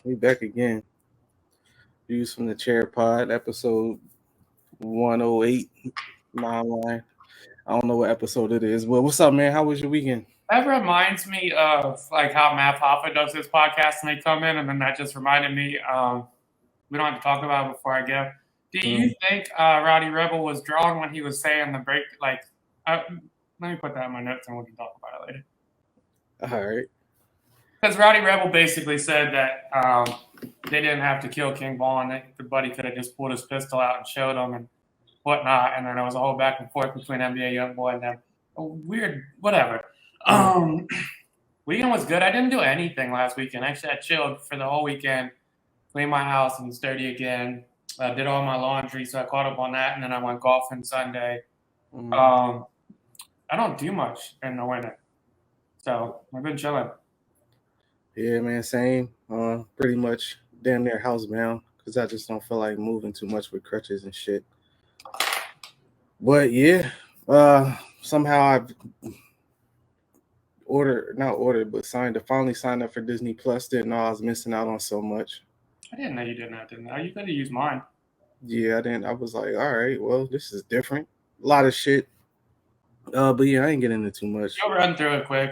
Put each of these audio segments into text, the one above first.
We back again. Views from the Chair Pod, episode 108, nine line. I don't know what episode it is, but what's up, man? How was your weekend? That reminds me of like how Matt Hoffa does his podcast and they come in, and then that just reminded me. We don't have to talk about it before I go. Do you think Rowdy Rebel was drawn when he was saying the break? Let me put that in my notes and we can talk about it later. All right. Because Rowdy Rebel basically said that they didn't have to kill King Von, and the buddy could have just pulled his pistol out and showed him and whatnot, and then there was a whole back and forth between NBA Youngboy and them. Weird, whatever. Weekend was good. I didn't do anything last weekend. Actually, I chilled for the whole weekend, cleaned my house and it's dirty again. Did all my laundry, so I caught up on that, and then I went golfing Sunday. I don't do much in the winter, so I've been chilling. Yeah, man, same. Pretty much damn near housebound because I just don't feel like moving too much with crutches and shit. But yeah, somehow I've finally signed up for Disney Plus. Didn't know I was missing out on so much. I didn't know you did that, didn't I? You could have used mine. Yeah, I didn't. I was like, all right, well, this is different. A lot of shit. But yeah, I ain't getting into too much. You'll run through it quick.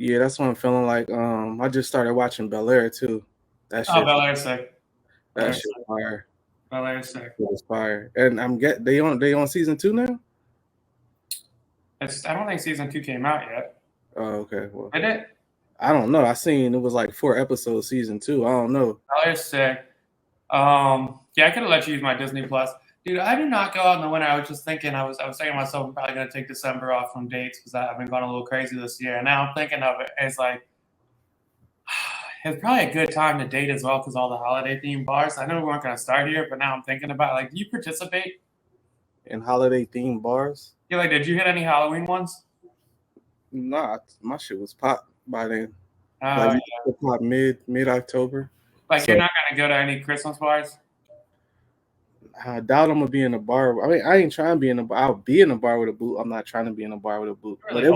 Yeah, that's what I'm feeling like. I just started watching Bel Air too. That shit. Oh, Bel Air's sick. That shit fire. Bel Air's sick. It's fire. And they on season 2 now? I don't think season 2 came out yet. Oh, okay. Well, did it? I don't know. I seen it was like 4 episodes season 2. I don't know. Bel Air's sick. Yeah, I could have let you use my Disney Plus. Dude, I do not go out in the winter. I was just thinking, I was thinking to myself, I'm probably going to take December off from dates because I've been going a little crazy this year. And now I'm thinking of it as like, it's probably a good time to date as well because all the holiday themed bars. I know we weren't going to start here, but now I'm thinking about like, do you participate in holiday themed bars? Yeah, like, did you hit any Halloween ones? Nah, my shit was popped by then. Yeah. Pop mid October. Like, so, you're not going to go to any Christmas bars? I doubt I'm gonna be in a bar. I mean, I ain't trying to be in a bar. I'll be in a bar with a boot. I'm not trying to be in a bar with a boot. Really but it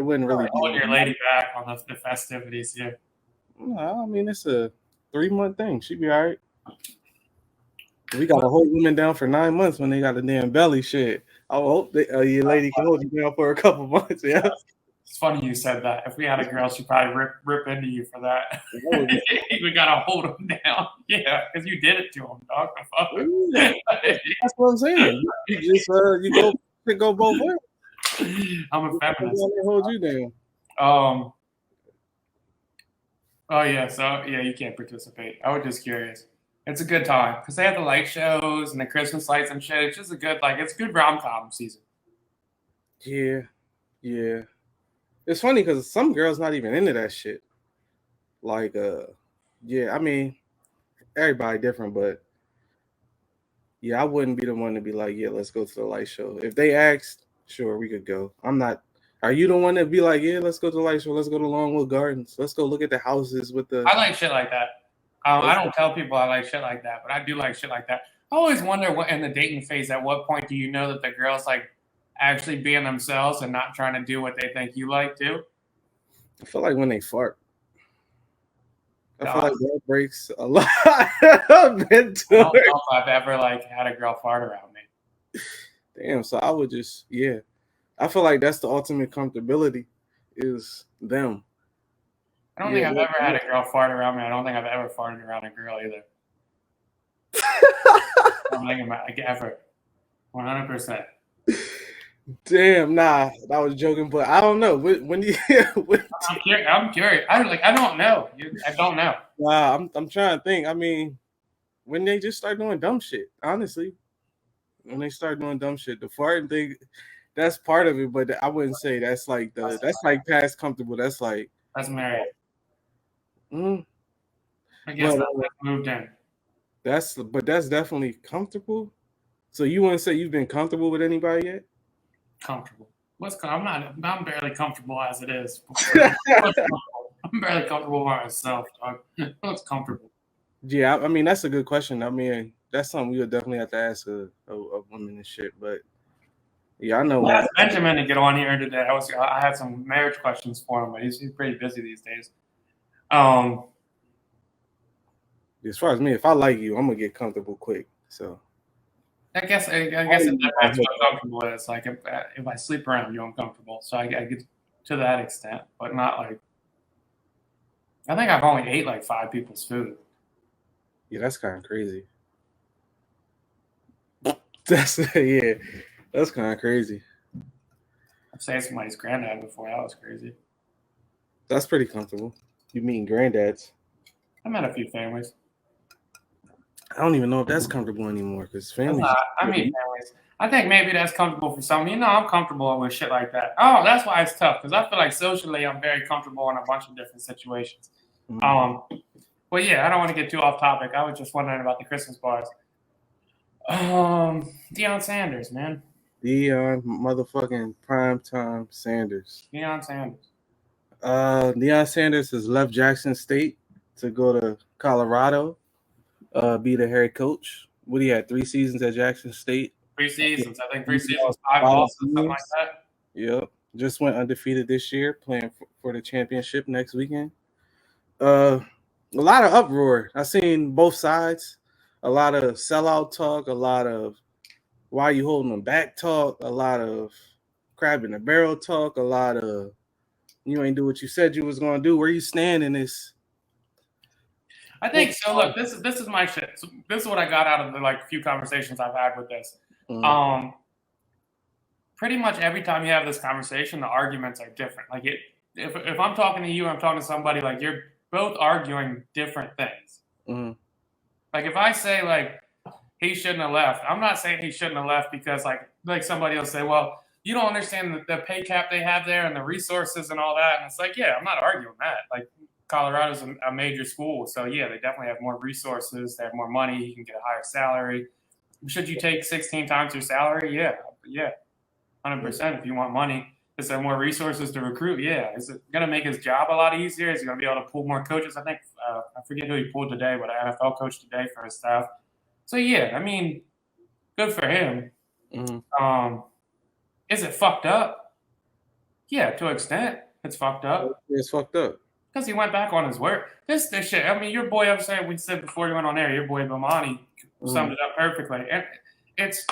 wouldn't really be. Hold your lady back on the festivities here. No, I mean, it's a 3-month thing. She'd be all right. We got to hold women down for 9 months when they got a damn belly shit. I hope your lady can hold you down for a couple months. Yeah. It's funny you said that. If we had a girl, she'd probably rip into you for that. We gotta hold them down. Yeah, because you did it to them, dog. That's what I'm saying. You just you go both ways. I'm a feminist. Hold you down. Oh yeah. So yeah, you can't participate. I was just curious. It's a good time because they have the light shows and the Christmas lights and shit. It's just a good it's good rom-com season. Yeah. It's funny because some girls not even into that shit. Like, I mean, everybody different, but yeah, I wouldn't be the one to be like, yeah, let's go to the light show. If they asked, sure, we could go. I'm not. Are you the one that be like, yeah, let's go to the light show. Let's go to Longwood Gardens. Let's go look at the houses with the. I like shit like that. I don't tell people I like shit like that, but I do like shit like that. I always wonder what in the dating phase, at what point do you know that the girl's like actually being themselves and not trying to do what they think you like to? I feel like when they fart. I feel like that breaks a lot. I don't know if I've ever had a girl fart around me. Damn, so I would just I feel like that's the ultimate comfortability is them. I don't think I've ever had a girl fart around me. I don't think I've ever farted around a girl either. I don't think I've ever. 100%. Damn, nah, I was joking, but I don't know. When you, I'm curious. I don't know. I don't know. Wow, I'm trying to think. I mean, when they just start doing dumb shit, honestly, when they start doing dumb shit, the farting thing, that's part of it. But I wouldn't say that's like past comfortable. That's married. I guess that's moved in. That's definitely comfortable. So you wouldn't say you've been comfortable with anybody yet? Comfortable. I'm barely comfortable as it is. I'm barely comfortable by myself, dog. What's comfortable? Yeah, I mean that's a good question. I mean, that's something we would definitely have to ask a woman and shit. But yeah, I know. I asked Benjamin to get on here today. I had some marriage questions for him, but he's pretty busy these days. As far as me, if I like you, I'm gonna get comfortable quick. So I guess it depends what comfortable is. Like if I sleep around you, I'm comfortable. So I get to that extent, but not like. I think I've only ate like 5 people's food. Yeah, that's kind of crazy. That's kind of crazy. I've saved somebody's granddad before. That was crazy. That's pretty comfortable. You mean granddads? I met a few families. I don't even know if that's comfortable anymore because families. I meet families. I think maybe that's comfortable for some. I'm comfortable with shit like that. Oh, that's why it's tough because I feel like socially I'm very comfortable in a bunch of different situations. Mm-hmm. But yeah, I don't want to get too off topic. I was just wondering about the Christmas bars. Deion Sanders, man. Deion motherfucking primetime Sanders. Deion Sanders. Deion Sanders has left Jackson State to go to Colorado, be the head coach. What he had 3 seasons at Jackson State. 3 seasons, I think 3 seasons, 5 losses, something like that. Yep, just went undefeated this year, playing for the championship next weekend. A lot of uproar. I seen both sides. A lot of sellout talk. A lot of why you holding them back talk. A lot of crab in the barrel talk. A lot of you ain't do what you said you was gonna do. Where you stand in this? I think so. Look, this is my shit. So this is what I got out of the like few conversations I've had with this. Mm-hmm. Pretty much every time you have this conversation, the arguments are different. Like if I'm talking to you, I'm talking to somebody, like you're both arguing different things. Mm-hmm. Like if I say like he shouldn't have left, I'm not saying he shouldn't have left because like somebody will say, well, you don't understand the pay cap they have there and the resources and all that. And it's like, yeah, I'm not arguing that. Like Colorado's a major school. So yeah, they definitely have more resources. They have more money. You can get a higher salary. Should you take 16 times your salary? Yeah. 100% if you want money. Is there more resources to recruit? Yeah. Is it going to make his job a lot easier? Is he going to be able to pull more coaches? I think, I forget who he pulled today, but an NFL coach today for his staff. So yeah, I mean, good for him. Mm-hmm. Is it fucked up? Yeah, to an extent, it's fucked up. It's fucked up. Because he went back on his word. This shit. I mean, your boy, we said before you went on air, your boy Bomani summed it up perfectly. And it's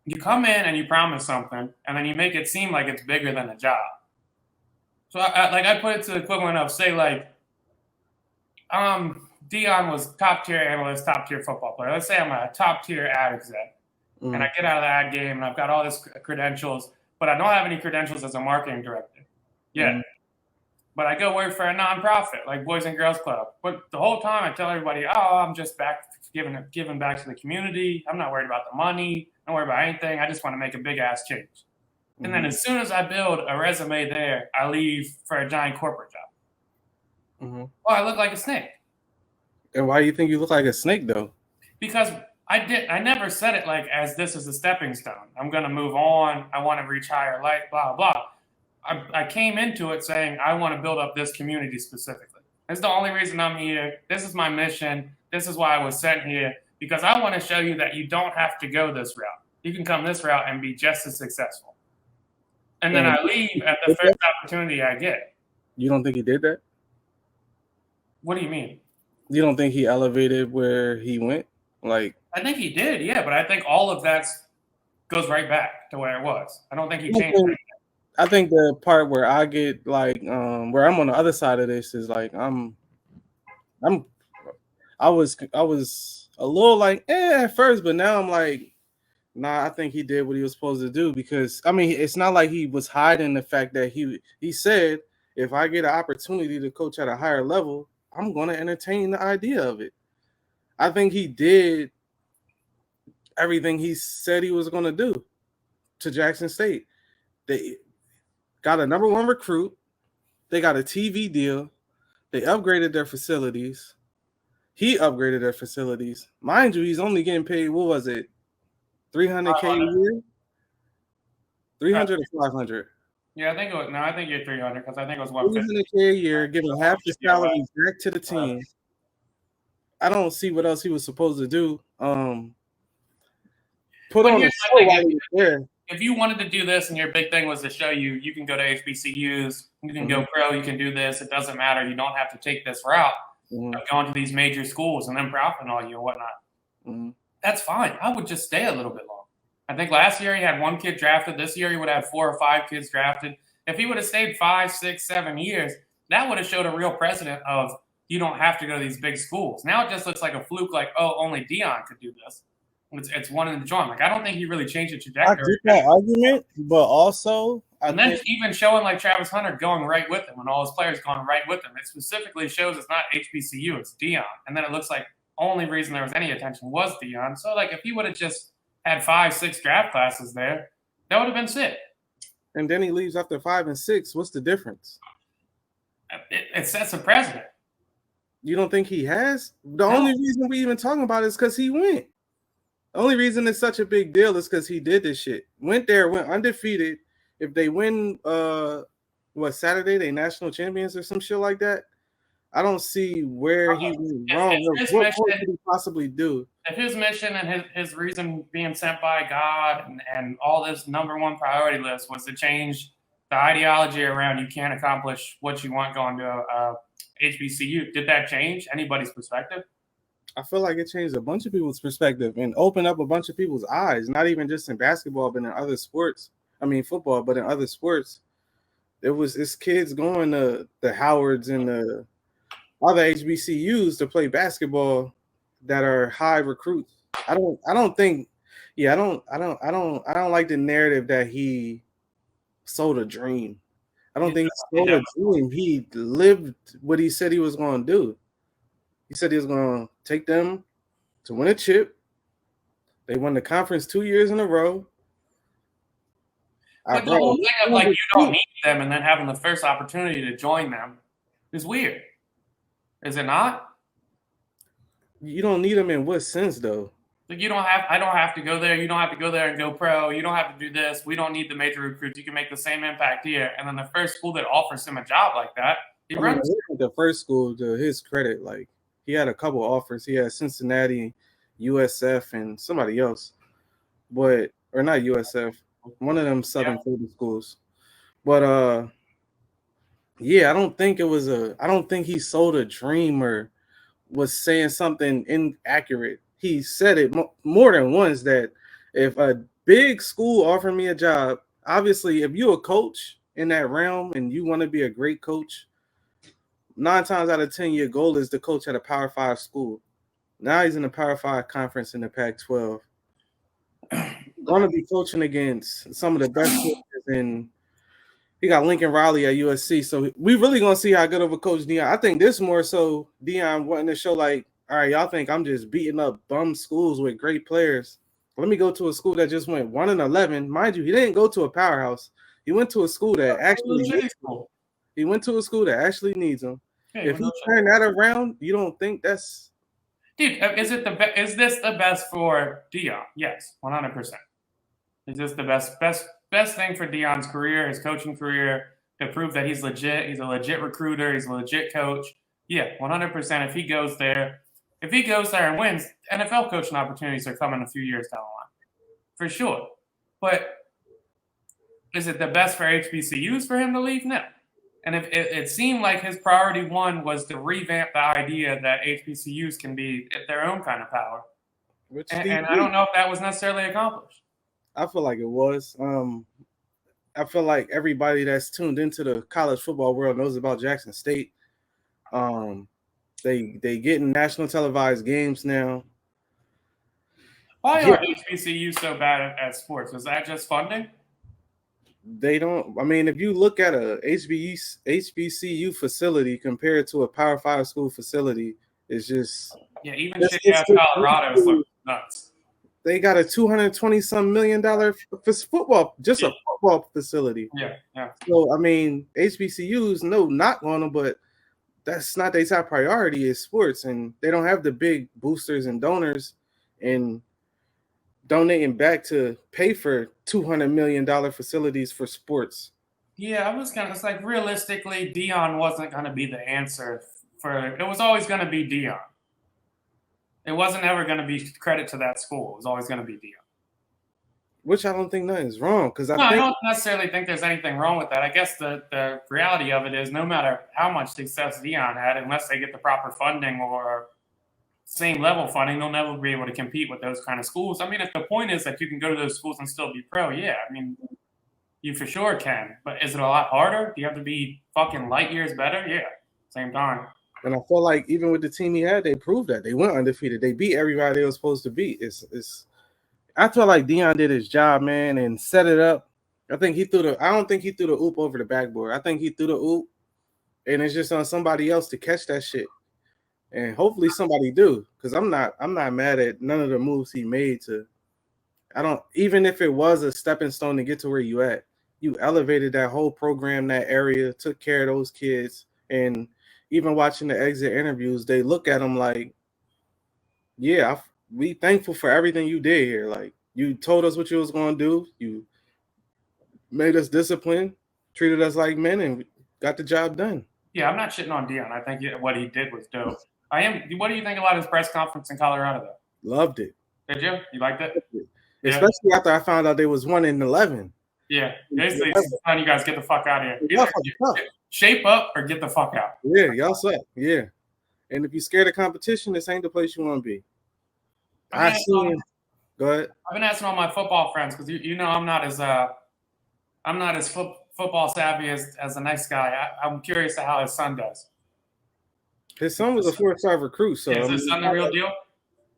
you come in and you promise something, and then you make it seem like it's bigger than the job. So, I put it to the equivalent of, say, like, Deion was top-tier analyst, top-tier football player. Let's say I'm a top-tier ad exec, and I get out of the ad game, and I've got all these credentials, but I don't have any credentials as a marketing director yet. Mm-hmm. But I go work for a nonprofit like Boys and Girls Club. But the whole time I tell everybody, oh, I'm just back giving back to the community. I'm not worried about the money. Don't worry about anything. I just want to make a big-ass change. Mm-hmm. And then as soon as I build a resume there, I leave for a giant corporate job. Mm-hmm. Well, I look like a snake. And why do you think you look like a snake, though? Because I never said it like as this is a stepping stone. I'm going to move on. I want to reach higher light, blah, blah. I came into it saying I want to build up this community specifically. That's the only reason I'm here. This is my mission. This is why I was sent here, because I want to show you that you don't have to go this route. You can come this route and be just as successful. And then I leave at the first opportunity I get. You don't think he did that? What do you mean? You don't think he elevated where he went? Like, I think he did, yeah, but I think all of that goes right back to where it was. I don't think he changed anything. I think the part where I get like where I'm on the other side of this is like I was a little like at first, but now I'm like, nah, I think he did what he was supposed to do, because I mean it's not like he was hiding the fact that he said, if I get an opportunity to coach at a higher level, I'm gonna entertain the idea of it. I think he did everything he said he was gonna do to Jackson State. They got a #1 recruit. They got a TV deal. They upgraded their facilities. He upgraded their facilities. Mind you, he's only getting paid, what was it, $300K a year? 300 or 500? Yeah, I think it was. No, I think you're 300 because I think it was 150. $300K a year, giving half the salary back to the team. I don't see what else he was supposed to do. Put on a show while he was there. If you wanted to do this and your big thing was to show you can go to HBCUs, you can go pro, you can do this, it doesn't matter, you don't have to take this route, of going to these major schools and then profiting all you and whatnot. That's fine. I would just stay a little bit longer. I think last year he had 1 kid drafted. This year he would have 4 or 5 kids drafted. If he would have stayed 5, 6, 7 years, that would have showed a real precedent of you don't have to go to these big schools. Now it just looks like a fluke, like, oh, only Deion could do this. It's one in the joint. Like, I don't think he really changed the trajectory. I get that argument, but also even showing like Travis Hunter going right with him and all his players going right with him. It specifically shows it's not HBCU, it's Deion. And then it looks like only reason there was any attention was Deion. So like if he would have just had 5, 6 draft classes there, that would have been sick. And then he leaves after 5 and 6. What's the difference? It sets a precedent. You don't think he has? The only reason we even talking about it is because he went. The only reason it's such a big deal is because he did this shit. Went there, went undefeated. If they win, Saturday, they national champions or some shit like that. I don't see where he went wrong. What could he possibly do? If his mission and his reason being sent by God and all this number one priority list was to change the ideology around you can't accomplish what you want going to HBCU, did that change anybody's perspective? I feel like it changed a bunch of people's perspective and opened up a bunch of people's eyes, not even just in basketball, but in other sports. I mean, football, but in other sports. It's kids going to the Howards and the other HBCUs to play basketball that are high recruits. I don't like the narrative that he sold a dream. I don't think he sold a dream. He lived what he said he was going to do. He said he was going to take them to win a chip. They won the conference 2 years in a row. But the whole thing of like you don't need them and then having the first opportunity to join them is weird. Is it not? You don't need them in what sense, though? Like I don't have to go there. You don't have to go there and go pro. You don't have to do this. We don't need the major recruits. You can make the same impact here. And then the first school that offers him a job like that, he runs. The first school, to his credit, like he had a couple offers. He had Cincinnati, USF, and somebody else, or not USF. One of them Southern Florida schools. But I don't think he sold a dream or was saying something inaccurate. He said it more than once that if a big school offered me a job, obviously if you're a coach in that realm and you want to be a great coach, 9 times out of 10 your goal is to coach at a Power 5 school. Now he's in the Power 5 conference in the Pac-12. Going to be coaching against some of the best coaches, and he got Lincoln Riley at USC. So we really going to see how good of a coach Deion. I think this more so Deion wanting to show like, all right, y'all think I'm just beating up bum schools with great players. Let me go to a school that just went 1-11. Mind you, he didn't go to a powerhouse. He went to a school that actually needs him. He went to a school that actually needs him. If he turned that around, you don't think that's... Dude, is this the best for Deion? Yes, 100%. Is this the best thing for Deion's career, his coaching career, to prove that he's legit? He's a legit recruiter. He's a legit coach. Yeah, 100%. If he goes there and wins, NFL coaching opportunities are coming a few years down the line, for sure. But is it the best for HBCUs for him to leave? No. And if it seemed like his priority one was to revamp the idea that HBCUs can be their own kind of power. And I don't know if that was necessarily accomplished. I feel like it was. I feel like everybody that's tuned into the college football world knows about Jackson State. They getting national televised games now. Why are HBCUs so bad at sports? Is that just funding? They don't. I mean, if you look at a HBCU facility compared to a Power 5 school facility, it's just even Colorado is nuts. They got a $220-some million football facility. Yeah. So I mean, HBCUs, no knock on them, but that's not their top priority is sports, and they don't have the big boosters and donors and donating back to pay for $200 million facilities for sports. Yeah, it's like realistically, Deion wasn't going to be the answer it was always going to be Deion. It wasn't ever going to be credit to that school. It was always going to be Deion. which I don't think nothing's wrong because I don't necessarily think there's anything wrong with that. I guess the reality of it is no matter how much success Deion had, unless they get the proper funding or same level funding, they'll never be able to compete with those kind of schools. I mean, if the point is that you can go to those schools and still be pro, yeah, I mean, you for sure can. But is it a lot harder? Do you have to be fucking light years better? Yeah, same time. And I feel like even with the team he had, they proved that they went undefeated. They beat everybody they were supposed to beat. I feel like Deion did his job, man, and set it up. I don't think he threw the oop over the backboard. I think he threw the oop, and it's just on somebody else to catch that shit. And hopefully somebody do, because I'm not mad at none of the moves he made even if it was a stepping stone to get to where you at. You elevated that whole program, that area, took care of those kids, and even watching the exit interviews, they look at him like, yeah, we thankful for everything you did here. Like, you told us what you was going to do. You made us disciplined, treated us like men, and got the job done. Yeah, I'm not shitting on Deion. I think what he did was dope. What do you think about his press conference in Colorado, though? Loved it. Did you? You liked it? Especially after I found out they was 1-11. Yeah, basically, it's time you guys get the fuck out of here. Shape up or get the fuck out. Yeah, y'all suck. Yeah, and if you're scared of competition, this ain't the place you want to be. Go ahead. I've been asking all my football friends because you know I'm not as football savvy as the next guy. I'm curious to how his son does. His son was a 4-star recruit, so is his son the real deal?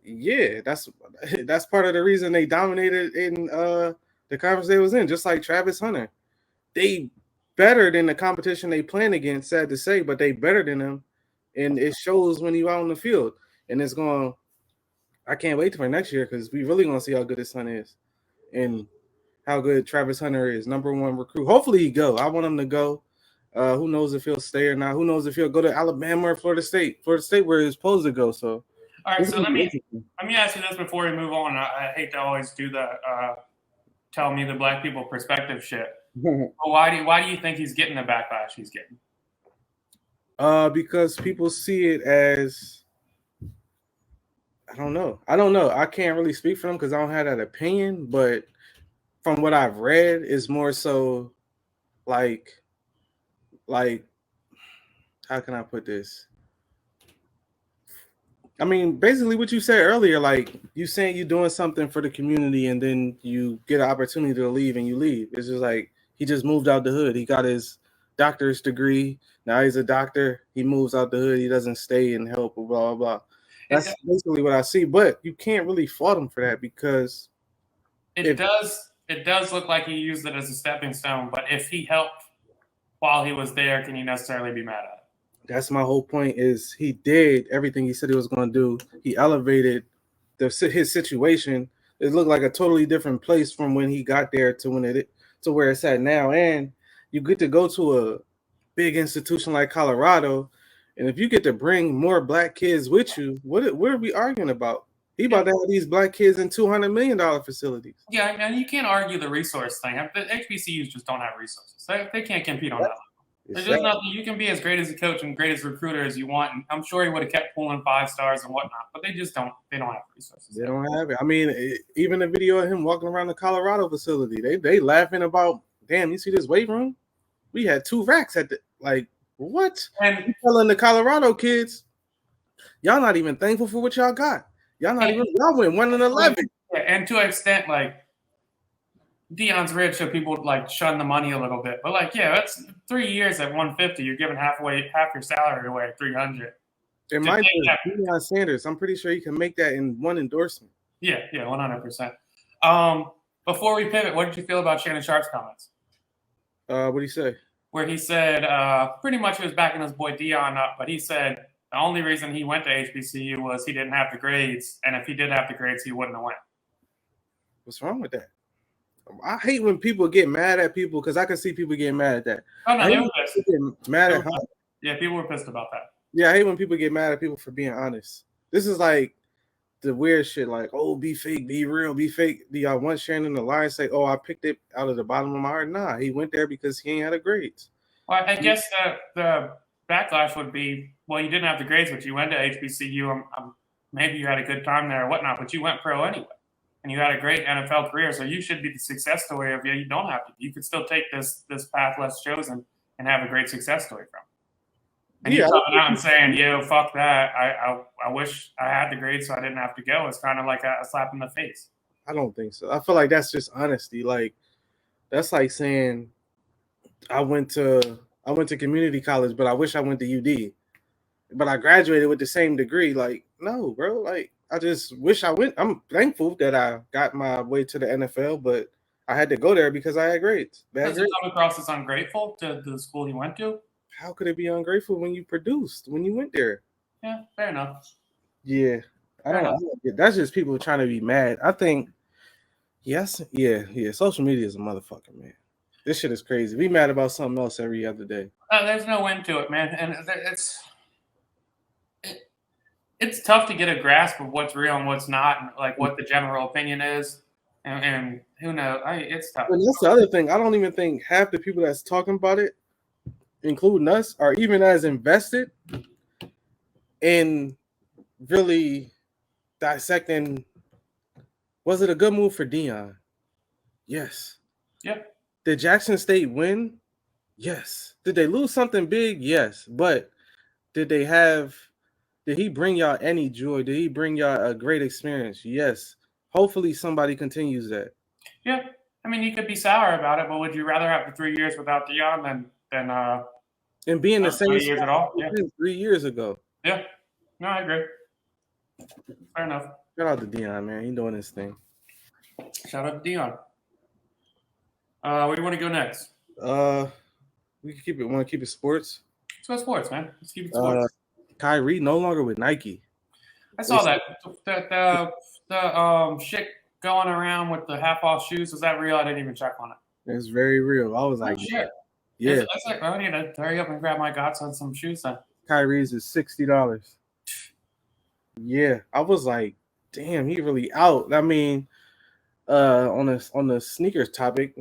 Yeah, that's part of the reason they dominated in the conference they was in. Just like Travis Hunter, they better than the competition they playing against. Sad to say, but they better than them, and it shows when you out on the field. And it's going. I can't wait for next year because we really gonna see how good his son is, and how good Travis Hunter is. #1 recruit. Hopefully he go. I want him to go. Who knows if he'll stay or not? Who knows if he'll go to Alabama or Florida State? Florida State where he's supposed to go. So. All right, so let me ask you this before we move on. I hate to always do the tell me the black people perspective shit. But why do you think he's getting the backlash he's getting? Because people see it as I don't know. I can't really speak for them because I don't have that opinion. But from what I've read, it's more so like how can I put this? I mean, basically what you said earlier, like you saying you're doing something for the community and then you get an opportunity to leave and you leave. It's just like he just moved out the hood. He got his doctor's degree. Now he's a doctor. He moves out the hood. He doesn't stay and help, blah, blah, blah. That's basically what I see. But you can't really fault him for that because it does look like he used it as a stepping stone. But if he helped while he was there, can you necessarily be mad at it? That's my whole point is he did everything he said he was going to do. He elevated his situation. It looked like a totally different place from when he got there to where it's at now. And you get to go to a big institution like Colorado. And if you get to bring more black kids with you, what are we arguing about? He about to have these black kids in $200 million facilities. Yeah, and you can't argue the resource thing. The HBCUs just don't have resources. They can't compete on that level. There's just nothing. You can be as great as a coach and great as a recruiter as you want. And I'm sure he would have kept pulling 5 stars and whatnot, but they just don't. They don't have resources. They don't have it. I mean, even the video of him walking around the Colorado facility, they laughing about. Damn, you see this weight room? We had 2 racks at the what? And you telling the Colorado kids, y'all not even thankful for what y'all got. Y'all not even. Y'all went 1-11. Yeah, and to an extent, like. Deion's rich, so people like shun the money a little bit. But like, yeah, that's 3 years at 150. You're giving half your salary away at 300. It might be Deion Sanders. I'm pretty sure you can make that in one endorsement. Yeah, 100%. Before we pivot, what did you feel about Shannon Sharp's comments? What did he say? Where he said pretty much he was backing his boy Deion up, but he said the only reason he went to HBCU was he didn't have the grades, and if he did have the grades, he wouldn't have went. What's wrong with that? I hate when people get mad at people because I can see people getting mad at that. Oh, no, they were pissed. Mad at Yeah, people were pissed about that. Yeah, I hate when people get mad at people for being honest. This is like the weird shit, like, oh, be fake, be real, be fake. Do y'all want Shannon the lie and say, oh, I picked it out of the bottom of my heart? Nah, he went there because he ain't had the grades. Well, I guess the backlash would be, well, you didn't have the grades, but you went to HBCU. Maybe you had a good time there or whatnot, but you went pro anyway. and you had a great NFL career, so you should be the success story of you don't have to. You could still take this path less chosen and have a great success story from. And you coming out and saying, "Yo, fuck that! I wish I had the grade so I didn't have to go." It's kind of like a slap in the face. I don't think so. I feel like that's just honesty. Like that's like saying I went to community college, but I wish I went to UD. But I graduated with the same degree. Like, no, bro. Like, I just wish I went. I'm thankful that I got my way to the NFL, but I had to go there because I had grades. Does it come across as ungrateful to the school you went to? How could it be ungrateful when you produced, when you went there? Yeah, fair enough. Yeah. I don't that's just people trying to be mad. I think, yes, yeah. Social media is a motherfucker, man. This shit is crazy. We mad about something else every other day. There's no end to it, man. And it's tough to get a grasp of what's real and what's not, and like what the general opinion is. And who knows? It's tough. And that's the other thing. I don't even think half the people that's talking about it, including us, are even as invested in really dissecting. Was it a good move for Deion? Yes. Yep. Did Jackson State win? Yes. Did they lose something big? Yes. But did he bring y'all any joy? Did he bring y'all a great experience? Yes. Hopefully somebody continues that. Yeah. I mean, you could be sour about it, but would you rather have the 3 years without Deion than and being the same 3 years at all? Yeah. 3 years ago. Yeah. No, I agree. Fair enough. Shout out to Deion, man. He doing his thing. Shout out to Deion. Where do you want to go next? We can keep it. Want to keep it sports? Let's go sports, man. Let's keep it sports. Kyrie no longer with Nike. I saw that the shit going around with the half-off shoes. Was that real? I didn't even check on it. It's very real. I was like, shit. Yeah. That's like, I need to hurry up and grab my on some shoes then. Kyrie's is $60. Yeah, I was like, damn, he really out. I mean, on the sneakers topic,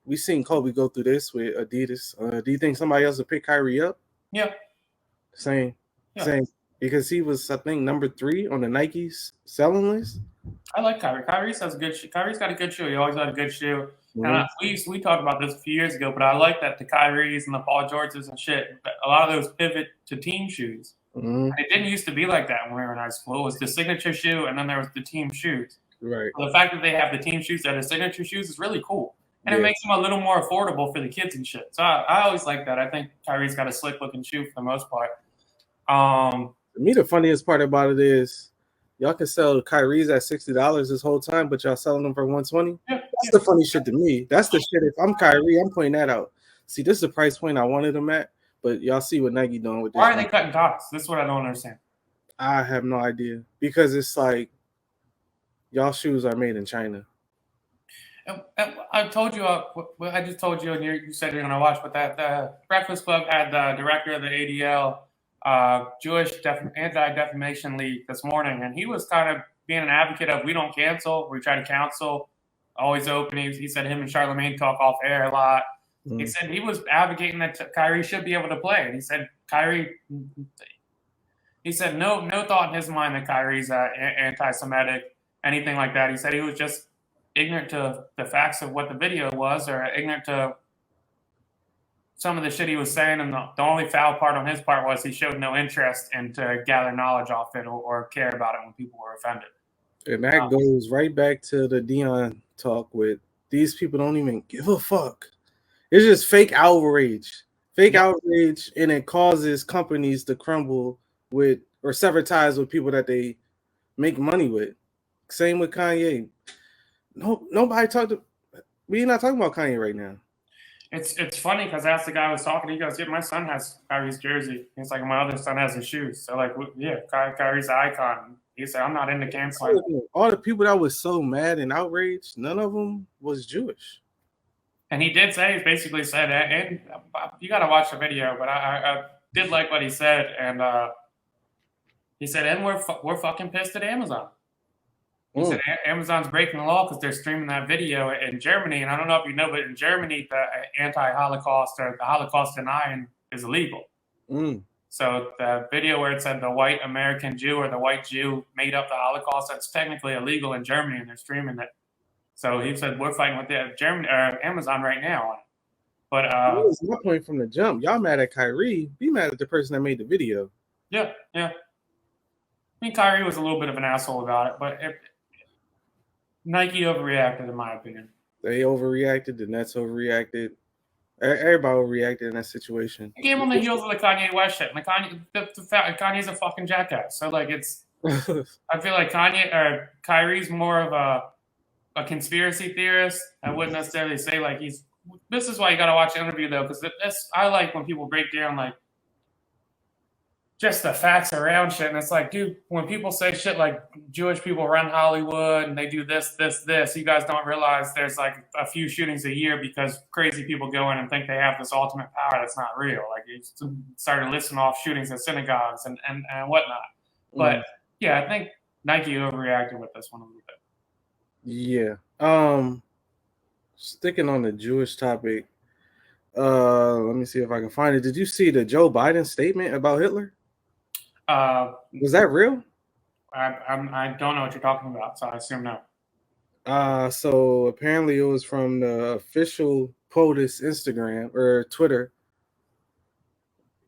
we seen Kobe go through this with Adidas. Do you think somebody else would pick Kyrie up? Yeah. Same. Because he was, I think, number 3 on the Nike's selling list. I like Kyrie. Kyrie's has a good shoe. Kyrie's got a good shoe. He always had a good shoe. Mm-hmm. And we talked about this a few years ago, but I like that the Kyries and the Paul Georges and shit, a lot of those pivot to team shoes. Mm-hmm. And it didn't used to be like that when we were in high school. It was the signature shoe, and then there was the team shoes. Right. So the fact that they have the team shoes that are signature shoes is really cool. And it makes them a little more affordable for the kids and shit. So I always like that. I think Kyrie's got a slick-looking shoe for the most part. To me, the funniest part about it is y'all can sell Kyrie's at $60 this whole time, but y'all selling them for $120. Yeah, that's the funny shit to me. That's the shit. If I'm Kyrie, I'm pointing that out. See, this is the price point I wanted them at, but y'all see what Nike doing with this. Why are they cutting costs? This is what I don't understand. I have no idea, because it's like y'all shoes are made in China. I told you, I just told you, and you said you're gonna watch, but that the Breakfast Club had the director of the ADL. Jewish Anti-Defamation League this morning, and he was kind of being an advocate of we don't cancel, we try to counsel, always open. He said him and Charlamagne talk off air a lot. Mm. He said he was advocating that Kyrie should be able to play, and he said no thought in his mind that Kyrie's anti-Semitic, anything like that. He said he was just ignorant to the facts of what the video was, or ignorant to some of the shit he was saying, and the only foul part on his part was he showed no interest in to gather knowledge off it or care about it when people were offended. And that goes right back to the Deion talk with these people don't even give a fuck. It's just fake outrage. Outrage, and it causes companies to crumble with or sever ties with people that they make money with. Same with Kanye. Nobody talked to. We're not talking about Kanye right now. It's funny because that's the guy I was talking to. He goes, yeah, my son has Kyrie's jersey. It's like my other son has his shoes. So like, yeah, Kyrie's the icon. He said, I'm not into canceling. All the people that was so mad and outraged, none of them was Jewish. And he did say, he basically said, and you got to watch the video, but I did like what he said. And he said, and we're fucking pissed at Amazon. He said Amazon's breaking the law because they're streaming that video in Germany. And I don't know if you know, but in Germany, the anti-Holocaust or the Holocaust denying is illegal. Mm. So the video where it said the white American Jew or the white Jew made up the Holocaust, that's technically illegal in Germany, and they're streaming it. So he said we're fighting with the German Amazon right now on it. But that was my point from the jump. Y'all mad at Kyrie? Be mad at the person that made the video. Yeah. I mean, Kyrie was a little bit of an asshole about it, but Nike overreacted, in my opinion. They overreacted. The Nets overreacted. Everybody overreacted in that situation. It came on the heels of the Kanye West shit. And Kanye's a fucking jackass. So, like, it's... I feel like Kyrie's more of a conspiracy theorist. I wouldn't necessarily say, like, he's... This is why you got to watch the interview, though, because I like when people break down, like, just the facts around shit. And it's like, dude, when people say shit like Jewish people run Hollywood and they do this, you guys don't realize there's like a few shootings a year because crazy people go in and think they have this ultimate power that's not real. Like you started listing off shootings at synagogues and whatnot. But yeah, I think Nike overreacted with this one a little bit. Yeah. Sticking on the Jewish topic, let me see if I can find it. Did you see the Joe Biden statement about Hitler? Was that real? I don't know what you're talking about, so I assume no. So apparently it was from the official POTUS Instagram or Twitter.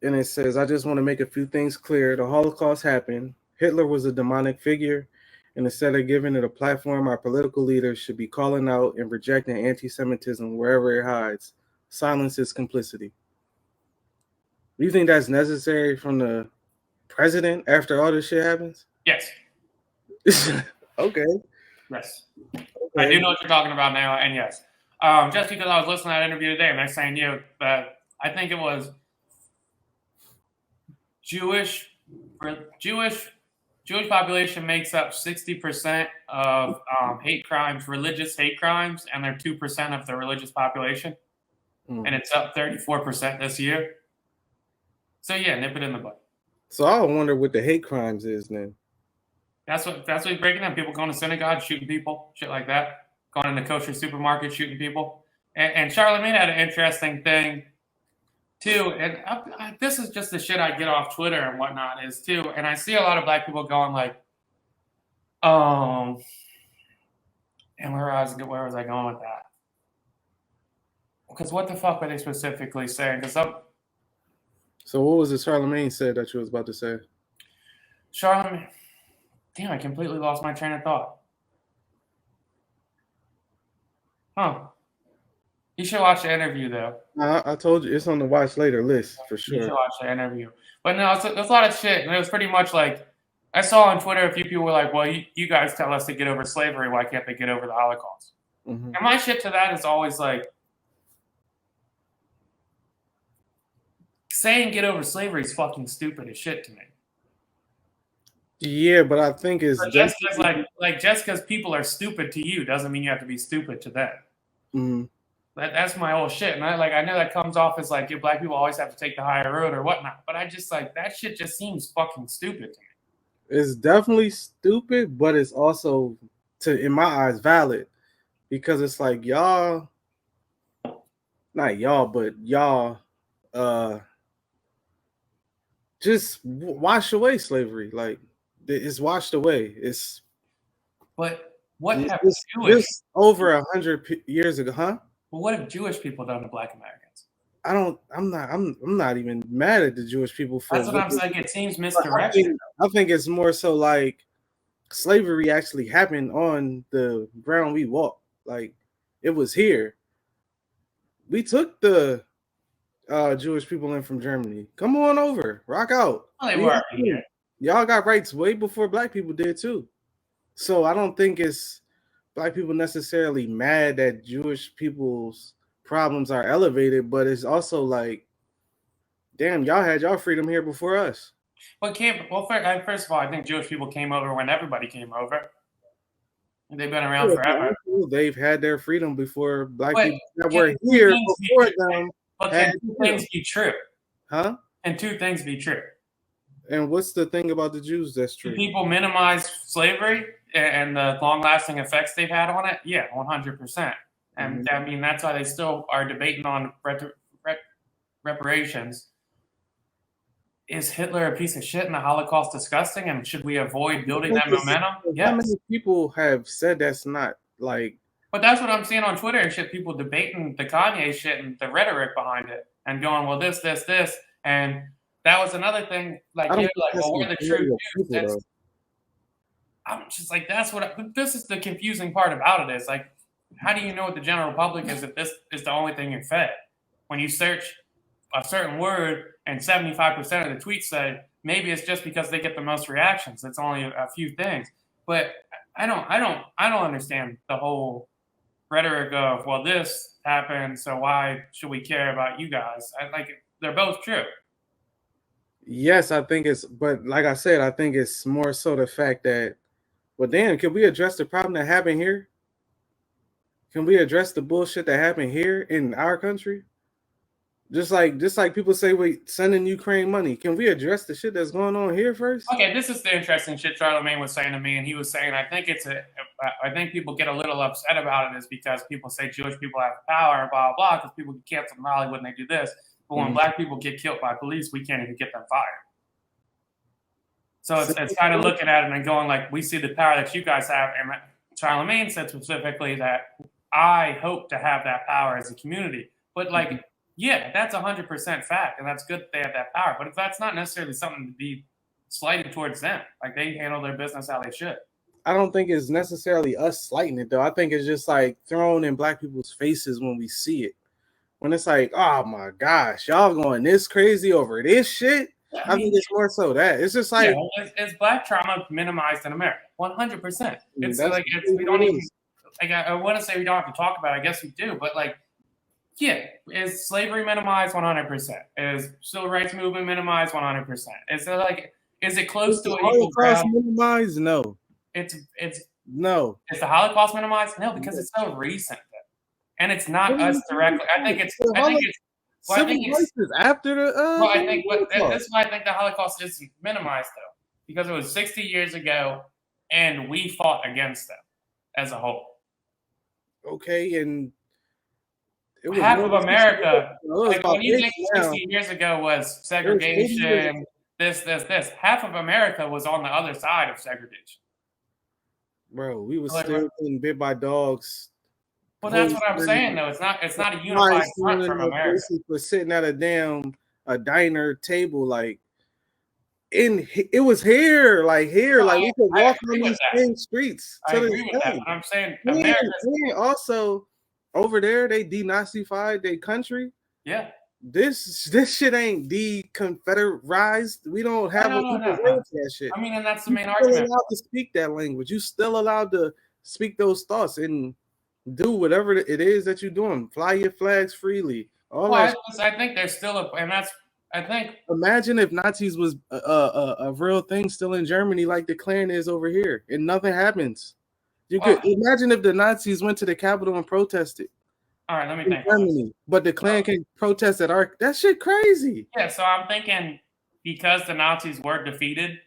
And it says, I just want to make a few things clear. The Holocaust happened. Hitler was a demonic figure. And instead of giving it a platform, our political leaders should be calling out and rejecting anti-Semitism wherever it hides. Silence is complicity. Do you think that's necessary from the president after all this shit happens? Yes. Okay. Yes. Okay. I do know what you're talking about now, and yes. Just because I was listening to that interview today, and they're saying, that I think it was Jewish population makes up 60% of hate crimes, religious hate crimes, and they're 2% of the religious population. And it's up 34% this year. So yeah, nip it in the bud. So I wonder what the hate crimes is then. That's what he's breaking down. People going to synagogue, shooting people, shit like that. Going into kosher supermarket, shooting people. And Charlemagne had an interesting thing too. And this is just the shit I get off Twitter and whatnot is too. And I see a lot of black people going like, and where was I going with that? Because what the fuck were they specifically saying? So what was it Charlemagne said that you was about to say? Charlemagne, damn, I completely lost my train of thought. You should watch the interview, though. I told you, it's on the watch later list, for sure. You should watch the interview. But no, it's a lot of shit. And it was pretty much like, I saw on Twitter a few people were like, well, you guys tell us to get over slavery. Why can't they get over the Holocaust? Mm-hmm. And my shit to that is always like, saying get over slavery is fucking stupid as shit to me. Yeah, but I think it's just because people are stupid to you doesn't mean you have to be stupid to them. Mm-hmm. That's my whole shit. And I know that comes off as like black people always have to take the higher road or whatnot. But I just like that shit just seems fucking stupid to me. It's definitely stupid, but it's also in my eyes valid. Because it's like y'all just wash away slavery. Like it's washed away. But what have Jewish over 100 years ago, huh? Well, what have Jewish people done to Black Americans? I'm not even mad at the Jewish people for that's what I'm saying. It seems misdirection. I think it's more so like slavery actually happened on the ground we walk. Like it was here. We took the Jewish people in from Germany. Come on over, rock out. Well, they were here. Y'all got rights way before black people did too. So I don't think it's black people necessarily mad that Jewish people's problems are elevated, but it's also like, damn, y'all had y'all freedom here before us. First of all, I think Jewish people came over when everybody came over. They've been around forever. They've had their freedom before black people that were here before them. But can two things be true? Huh? And two things be true. And what's the thing about the Jews that's true? Do people minimize slavery and the long-lasting effects they've had on it? Yeah, 100%. And I mean, that's why they still are debating on reparations. is Hitler a piece of shit and the Holocaust disgusting? And should we avoid building that Because momentum? how Yes. many people have said that's not like? But that's what I'm seeing on Twitter and shit. People debating the Kanye shit and the rhetoric behind it, and going, "Well, this, and that was another thing." Like, I don't you're think like, that's "Well, we're the true majority of Jews." people though. I'm just like, this is the confusing part about it is like, how do you know what the general public is if this is the only thing you're fed? When you search a certain word and 75% of the tweets say, maybe it's just because they get the most reactions. It's only a few things. But I don't understand the whole rhetoric of, well, this happened, so why should we care about you guys? They're both true. Yes, I think it's, but like I said, I think it's more so the fact that, well, damn, can we address the problem that happened here? Can we address the bullshit that happened here in our country? Just like people say, we sending Ukraine money. Can we address the shit that's going on here first? Okay, this is the interesting shit Charlemagne was saying to me, and he was saying, I think people get a little upset about it is because people say Jewish people have power and blah, blah, blah, because people get canceled in Raleigh when they do this. But when black people get killed by police, we can't even get them fired. So it's kind of looking at it and going like, we see the power that you guys have. And Charlemagne said specifically that I hope to have that power as a community. But like, yeah, that's 100% fact. And that's good that they have that power. But if that's not necessarily something to be slighted towards them, like they handle their business how they should. I don't think it's necessarily us slighting it though. I think it's just like thrown in black people's faces when we see it. When it's like, oh my gosh, y'all going this crazy over this shit. Yeah, I think it's more so that it's just like, is black trauma minimized in America? 100%. It's like we don't even like. I want to say we don't have to talk about it. I guess we do, but like, yeah, is slavery minimized? 100%. Is civil rights movement minimized? 100%. Is it close to an equal ground? Minimized? No. It's no. Is the Holocaust minimized? No, because it's so recent, and it's not us directly. I think it's after the. Well, I think, but this is why I think the Holocaust is minimized though, because it was 60 years ago, and we fought against them as a whole. Okay, and half of America, like when you think 60 years ago was segregation, this, half of America was on the other side of segregation. Bro, we were still getting bit by dogs. Well, that's what I'm saying, though. It's not a unified front from America. For sitting at a diner table, like it was here, like we could walk on these same streets. I agree with that. But I'm saying America. Also, over there, they denazified their country. Yeah. This shit ain't de-confederized. We don't have that shit. I mean, and that's the main argument. You're allowed to speak that language. You still allowed to speak those thoughts and do whatever it is that you're doing. Fly your flags freely. I think there's still imagine if Nazis was a real thing still in Germany, like the Klan is over here, and nothing happens. You could imagine if the Nazis went to the Capitol and protested. All right, let me think. Germany, but the Klan can protest at that shit crazy. Yeah, so I'm thinking because the Nazis were defeated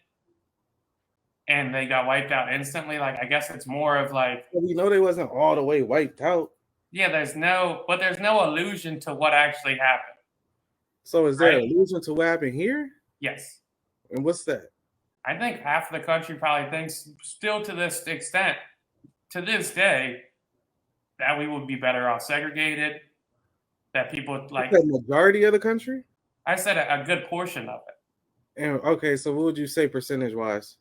and they got wiped out instantly, like I guess it's more of like, we know they wasn't all the way wiped out. Yeah, there's no allusion to what actually happened. So is there an allusion to what happened here? Yes. And what's that? I think half of the country probably thinks still to this extent, to this day, that we would be better off segregated, that people like the majority of the country? I said a good portion of it. And okay, so what would you say percentage-wise?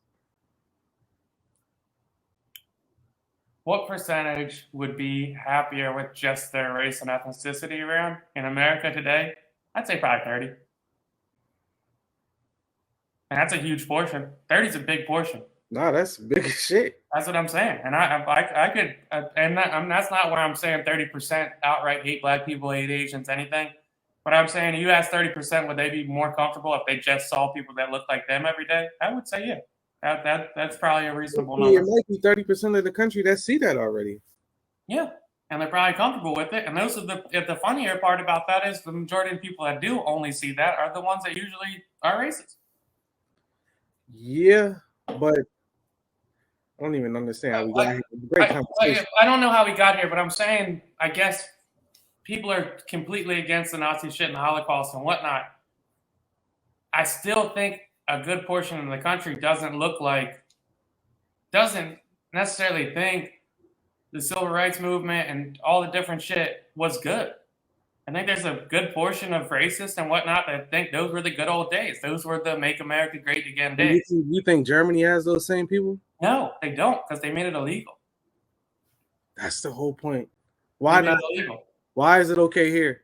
What percentage would be happier with just their race and ethnicity around in America today? I'd say probably 30. And that's a huge portion. 30 is a big portion. No, that's big as shit. That's what I'm saying. And I could, and that's not where I'm saying 30% outright hate black people, hate Asians, anything. But I'm saying you ask 30%, would they be more comfortable if they just saw people that look like them every day? I would say, yeah. That's probably a reasonable number. It might be 30% of the country that see that already. Yeah. And they're probably comfortable with it. And those are the funnier part about that is the majority of people that do only see that are the ones that usually are racist. Yeah, but I don't even understand how we got here. Great conversation. I don't know how we got here, but I'm saying, I guess people are completely against the Nazi shit and the Holocaust and whatnot. I still think a good portion of the country doesn't necessarily think the civil rights movement and all the different shit was good. I think there's a good portion of racists and whatnot that think those were the good old days. Those were the make America great again And days. you think Germany has those same people? No, they don't, because they made it illegal. That's the whole point. Why They made not? it illegal. Why is it okay here?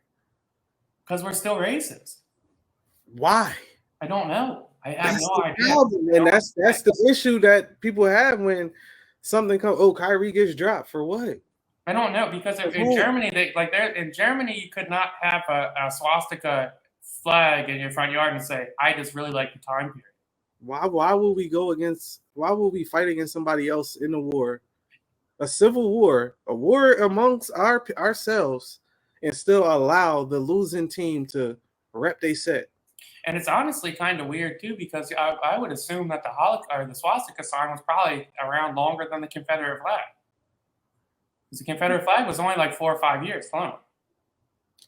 Because we're still racist. Why? I don't know. I have That's no the idea. problem, and that's the issue that people have when something comes. Oh, Kyrie gets dropped for what? I don't know, because in Germany, in Germany, you could not have a swastika flag in your front yard and say, "I just really like the time period." Why would we go against? Why would we fight against somebody else in a war, a civil war, a war amongst ourselves, and still allow the losing team to rep they set? And it's honestly kind of weird too, because I would assume that the swastika sign was probably around longer than the Confederate flag. Because the Confederate flag was only like 4 or 5 years flown.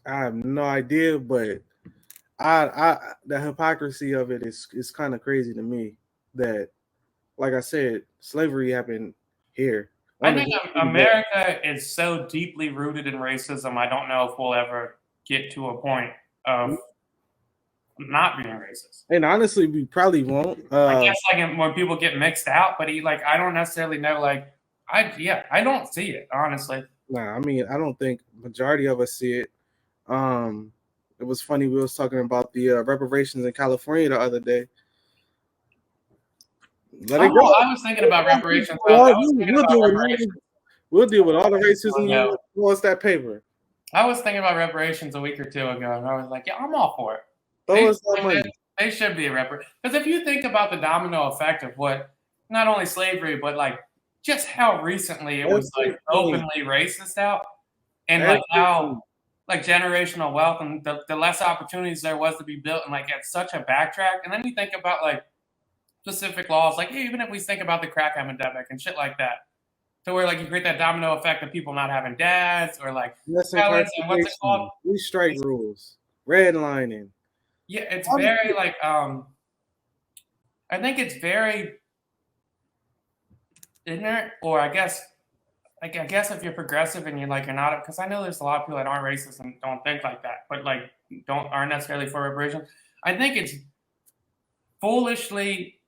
I have no idea, but the hypocrisy of it is kind of crazy to me. That, like I said, slavery happened here. I think America is so deeply rooted in racism. I don't know if we'll ever get to a point of not being racist. And honestly, we probably won't. I guess like when people get mixed out, but I don't necessarily know. I don't see it, honestly. Nah, I mean, I don't think majority of us see it. It was funny. We was talking about the reparations in California the other day. Let it go. I was thinking about reparations. We'll deal with all the racism. Yeah. What's that paper? I was thinking about reparations a week or two ago, and I was like, yeah, I'm all for it. Throw us that money. They should be a reparation. Because if you think about the domino effect of what, not only slavery, but like just how recently it was like openly racist out, and like how like generational wealth and the less opportunities there was to be built, and like it's such a backtrack. And then you think about like specific laws, like even if we think about the crack epidemic and shit like that, to where like you create that domino effect of people not having dads or like and what's it called? 3 strike rules, redlining. Yeah, it's very like I think it's very ignorant, or I guess if you're progressive and you're not, because I know there's a lot of people that aren't racist and don't think like that, but like aren't necessarily for reparations. I think it's foolishly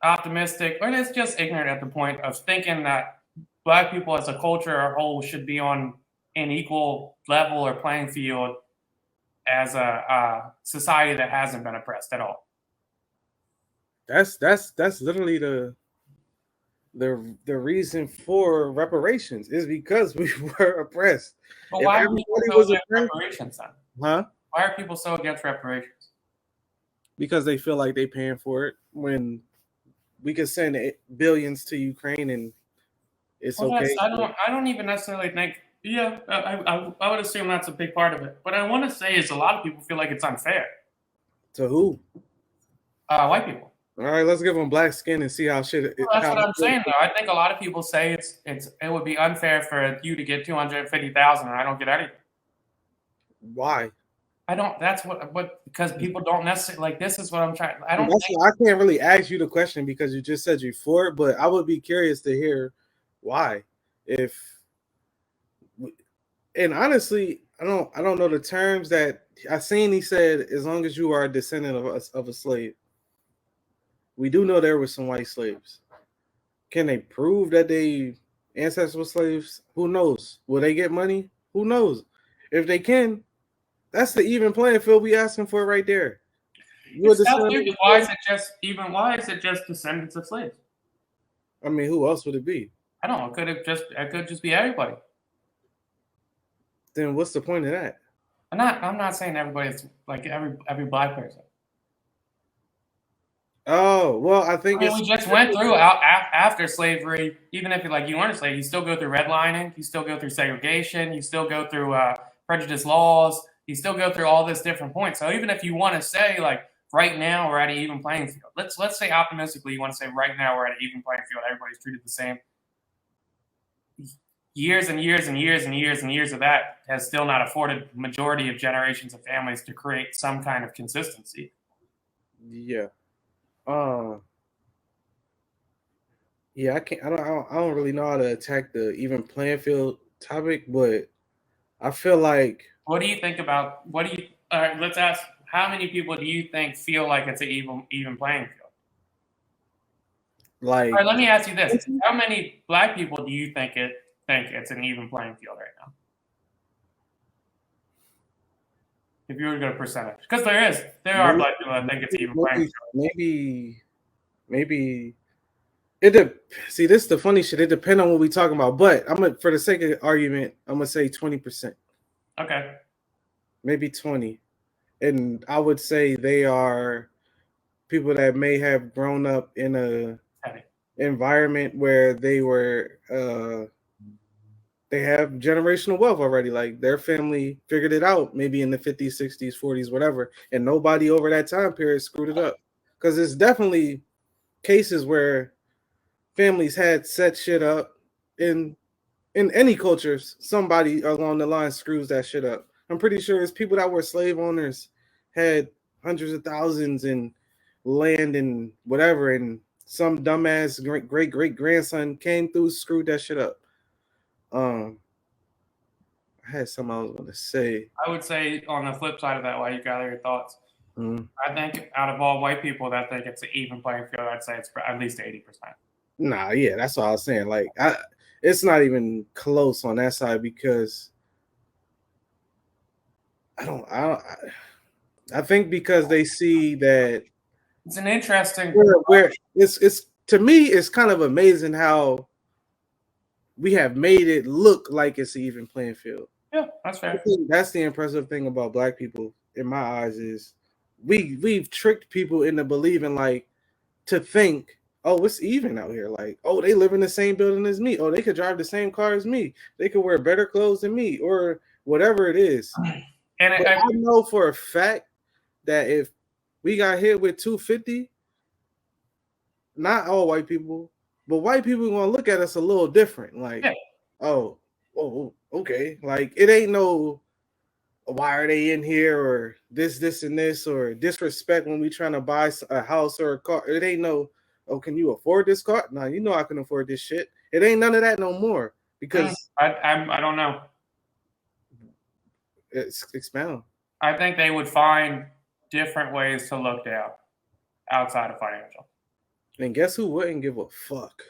optimistic, or it's just ignorant at the point of thinking that Black people as a culture or whole should be on an equal level or playing field as a society that hasn't been oppressed at all. That's literally the reason for reparations is because we were oppressed. But why are people so against reparations then? Huh? Why are people so against reparations? Because they feel like they're paying for it when we could send billions to Ukraine and it's okay. I don't even necessarily think. Yeah, I would assume that's a big part of it. What I want to say is a lot of people feel like it's unfair. To who? White people. All right, let's give them black skin and see how shit. That's what I'm saying, though. I think a lot of people say it would be unfair for you to get $250,000 and I don't get anything. Why? I don't. That's what because people don't necessarily like. This is what I'm trying. I can't really ask you the question because you just said you for it, but I would be curious to hear why. And honestly, I don't know the terms that I seen. He said, as long as you are a descendant of a slave. We do know there were some white slaves. Can they prove that they ancestors were slaves? Who knows? Will they get money? Who knows? If they can, that's the even playing field we asking for right there. Why is it just descendants of slaves? I mean, who else would it be? I don't know. It could just be everybody. Then what's the point of that? I'm not saying everybody's like every black person. Oh, well, I think we just went through after slavery. Even if you weren't a slave, you still go through redlining, you still go through segregation, you still go through prejudice laws, you still go through all this different points. So even if you want to say like right now we're at an even playing field, let's say optimistically you want to say right now we're at an even playing field, everybody's treated the same. Years and years and years and years and years of that has still not afforded majority of generations of families to create some kind of consistency. Yeah. Yeah, I can't. I don't really know how to attack the even playing field topic, but I feel like What do you think about? What do you? All right, let's ask. How many people do you think feel like it's an even playing field? All right, like let me ask you this: how many black people do you think it's an even playing field right now? If you were to go percentage, because there are maybe black people that think it's an even playing maybe field. maybe maybe it de- see this is the funny shit. It depends on what we talking about, but I'm gonna for the sake of argument, I'm gonna say 20%, Okay. maybe 20, and I would say they are people that may have grown up in a Heavy. environment where they have generational wealth already. Like their family figured it out maybe in the 50s, 60s, 40s, whatever. And nobody over that time period screwed it up. Because it's definitely cases where families had set shit up in any culture, somebody along the line screws that shit up. I'm pretty sure it's people that were slave owners had hundreds of thousands in land and whatever, and some dumbass great grandson came through, screwed that shit up. Um, I had something I was gonna say. I would say on the flip side of that, while you gather your thoughts, Mm. I think out of all white people that think it's an even playing field, I'd say it's at least 80%. Nah, yeah, that's what I was saying. Like, it's not even close on that side because I think because they see that It's an interesting. where it's to me it's kind of amazing how we have made it look like it's an even playing field. Yeah, that's I fair. think that's the impressive thing about black people in my eyes is we've tricked people into believing like to think, oh, it's even out here. Like, oh, they live in the same building as me. Oh, they could drive the same car as me. They could wear better clothes than me, or whatever it is. And But I know for a fact that if we got hit with 250, not all white people, but white people gonna look at us a little different. Like, yeah, oh, okay. Like it ain't no why are they in here or this and this or disrespect when we trying to buy a house or a car. It ain't no, oh, can you afford this car? No, you know I can afford this shit. It ain't none of that no more because I don't know. it's expound. I think they would find different ways to look down outside of financial. And guess who wouldn't give a fuck?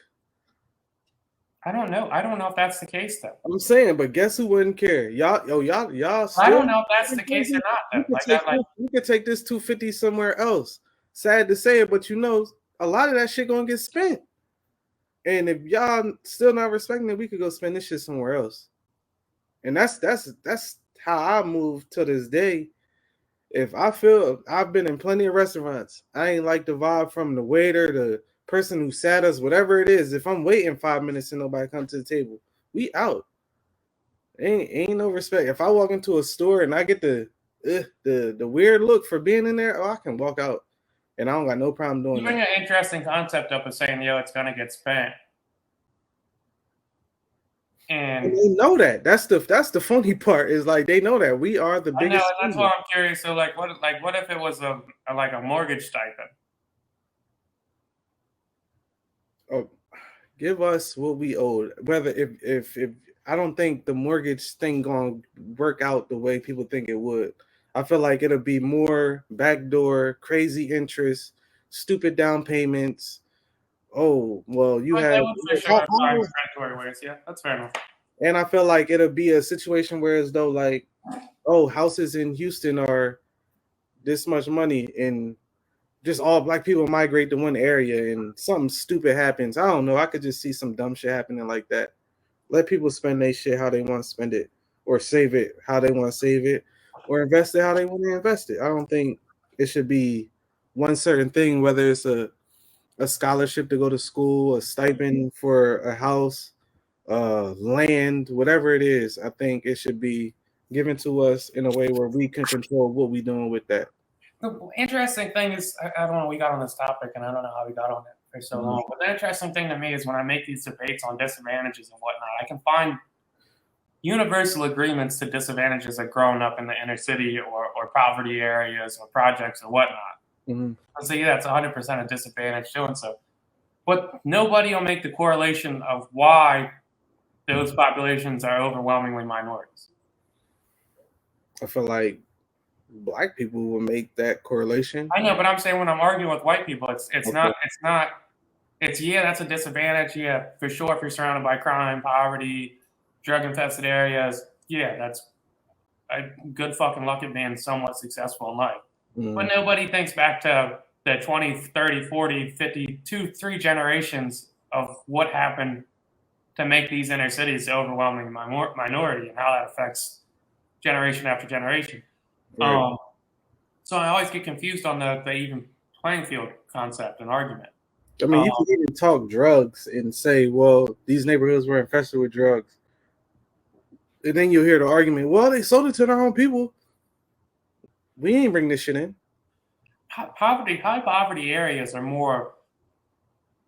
I don't know. I don't know if that's the case though. I'm saying, but guess who wouldn't care? Y'all I still. don't know if that's the case or not We though. could take this, we could take this 250 somewhere else. Sad to say it, but you know, a lot of that shit gonna get spent. And if y'all still not respecting it, we could go spend this shit somewhere else. And that's how I move to this day. If I feel I've been in plenty of restaurants, I ain't like the vibe from the waiter, the person who sat us, whatever it is. If I'm waiting 5 minutes and nobody come to the table, we out. Ain't no respect. If I walk into a store and I get the weird look for being in there, oh, I can walk out, and I don't got no problem doing You bring that. an interesting concept up of saying, yo, it's gonna get spent. And And they know that. That's the funny part is like they know that we are the I know, biggest. and that's why I'm curious. So what if it was like a mortgage stipend? Oh, give us what we owed. Whether if I don't think the mortgage thing gonna work out the way people think it would. I feel like it'll be more backdoor, crazy interest, stupid down payments. Oh well, you But have. they would for sure find predatory ways. Yeah, that's fair enough. And I feel like it'll be a situation where as though like, oh, houses in Houston are this much money and just all black people migrate to one area and something stupid happens. I don't know. I could just see some dumb shit happening like that. Let people spend their shit how they want to spend it, or save it how they want to save it, or invest it how they want to invest it. I don't think it should be one certain thing, whether it's a scholarship to go to school, a stipend for a house, land, whatever it is. I think it should be given to us in a way where we can control what we're doing with that. The interesting thing is, I don't know, we got on this topic, and I don't know how we got on it for so long. But the interesting thing to me is when I make these debates on disadvantages and whatnot, I can find universal agreements to disadvantages like growing up in the inner city or poverty areas or projects or whatnot. Mm-hmm. So yeah, that's 100% a disadvantage doing so. But nobody will make the correlation of why those populations are overwhelmingly minorities. I feel like black people will make that correlation. I know, but I'm saying when I'm arguing with white people, it's Okay. not that's a disadvantage. Yeah, for sure. If you're surrounded by crime, poverty, drug infested areas, yeah, that's a good fucking luck at being somewhat successful in life. But nobody thinks back to the 20, 30, 40, 50, 3 generations of what happened to make these inner cities the overwhelming minority and how that affects generation after generation. Right. So I always get confused on the even playing field concept and argument. I mean, you can even talk drugs and say, well, these neighborhoods were infested with drugs. And then you'll hear the argument, well, they sold it to their own people. We ain't bring this shit in. High poverty areas are more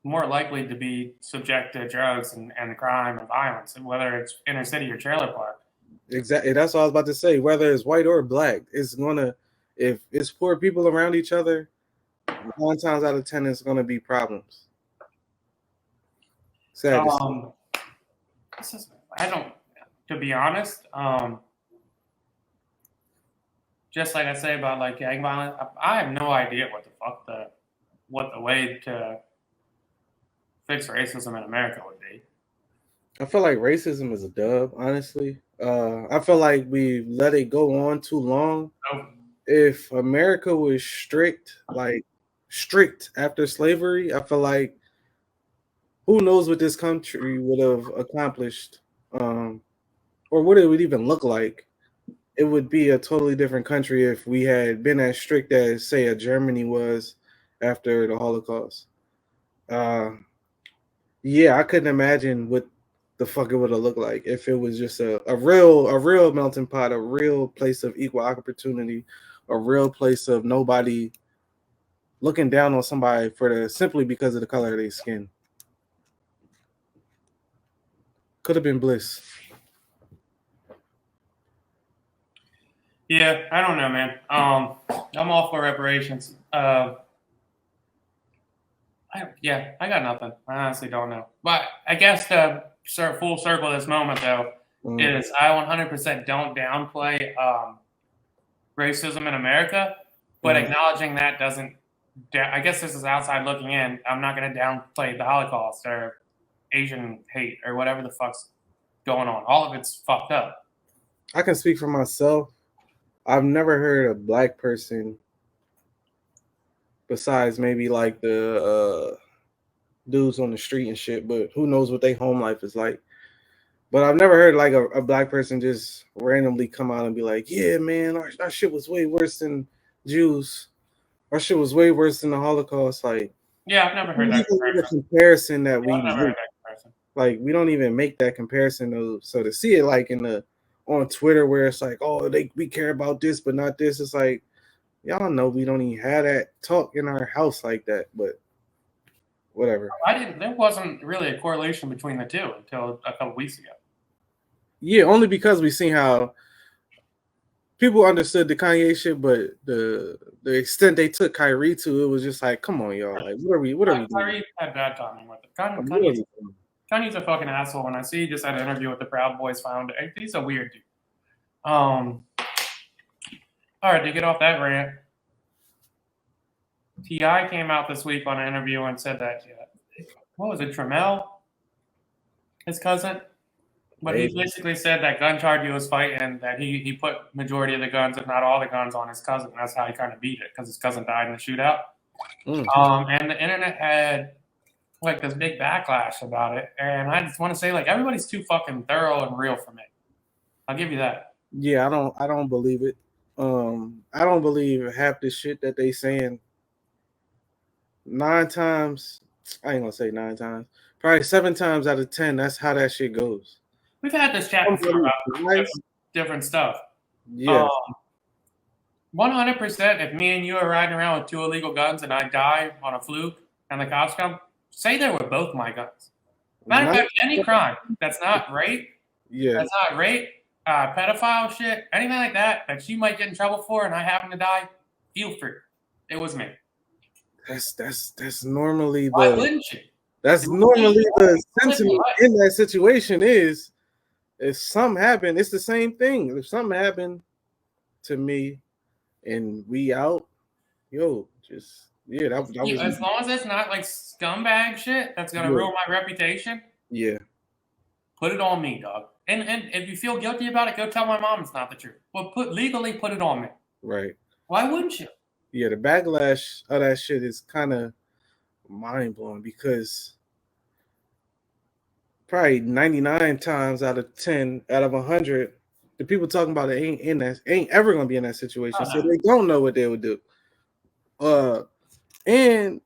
likely to be subject to drugs and crime and violence, and whether it's inner city or trailer park. Exactly. That's what I was about to say. Whether it's white or black, it's gonna, if it's poor people around each other, 9 times out of 10, it's gonna be problems. Sad to see. To be honest, just like I say about like gang violence, I have no idea what the way to fix racism in America would be. I feel like racism is a dub, honestly. I feel like we let it go on too long. So, If America was strict after slavery, I feel like who knows what this country would have accomplished, or what it would even look like. It would be a totally different country if we had been as strict as, say, a Germany was after the Holocaust. Yeah, I couldn't imagine what the fuck it would have looked like if it was just a real melting pot, a real place of equal opportunity, a real place of nobody looking down on somebody simply because of the color of their skin. Could have been bliss. Yeah, I don't know, man. I'm all for reparations. I got nothing. I honestly don't know. But I guess the full circle of this moment, though, is I 100% don't downplay racism in America, but acknowledging that doesn't. I guess this is outside looking in. I'm not going to downplay the Holocaust or Asian hate or whatever the fuck's going on. All of it's fucked up. I can speak for myself. I've never heard a black person, besides maybe like the dudes on the street and shit, but who knows what their home life is like. But I've never heard like a black person just randomly come out and be like, yeah, man, our shit was way worse than Jews. Our shit was way worse than the Holocaust. Like, yeah, I've never heard that comparison that we I've never heard that comparison. Like, we don't even make that comparison though. So to see it like on Twitter where it's like, oh, we care about this but not this, it's like, y'all know we don't even have that talk in our house like that. But whatever. There wasn't really a correlation between the two until a couple weeks ago. Yeah, only because we seen how people understood the Kanye shit, but the extent they took Kyrie to, it was just like, come on, y'all. Like, what are we doing? Kyrie had bad timing with it. Kanye's a fucking asshole. When I see he just had an interview with the Proud Boys founder, he's a weird dude. All right, to get off that rant, T.I. came out this week on an interview and said that, what was it, Trammell, his cousin? But he basically said that gun charge he was fighting, that he put majority of the guns, if not all the guns, on his cousin. That's how he kind of beat it, because his cousin died in the shootout. And the internet had like this big backlash about it. And I just want to say, like, everybody's too fucking thorough and real for me. I'll give you that. Yeah, I don't believe it. I don't believe half the shit that they saying. 9 times, I ain't gonna say 9 times, probably 7 times out of 10, that's how that shit goes. We've had this chat before about different stuff. Yeah. 100%, if me and you are riding around with 2 illegal guns and I die on a fluke and the cops come, say they were both my guns. Matter of fact, any crime that's not rape, pedophile shit, anything like that you might get in trouble for and I happen to die, feel free. It was me. That's normally Why the wouldn't you? that's normally the sentiment in that situation is if something happened, it's the same thing. If something happened to me and we out, yo, just that was As long as it's not like scumbag shit that's gonna ruin my reputation. Yeah. Put it on me, dog. And if you feel guilty about it, go tell my mom it's not the truth. Well, legally put it on me. Right. Why wouldn't you? Yeah, the backlash of that shit is kind of mind blowing because probably 99 times out of 10 out of 100, the people talking about it ain't ever gonna be in that situation, so they don't know what they would do. And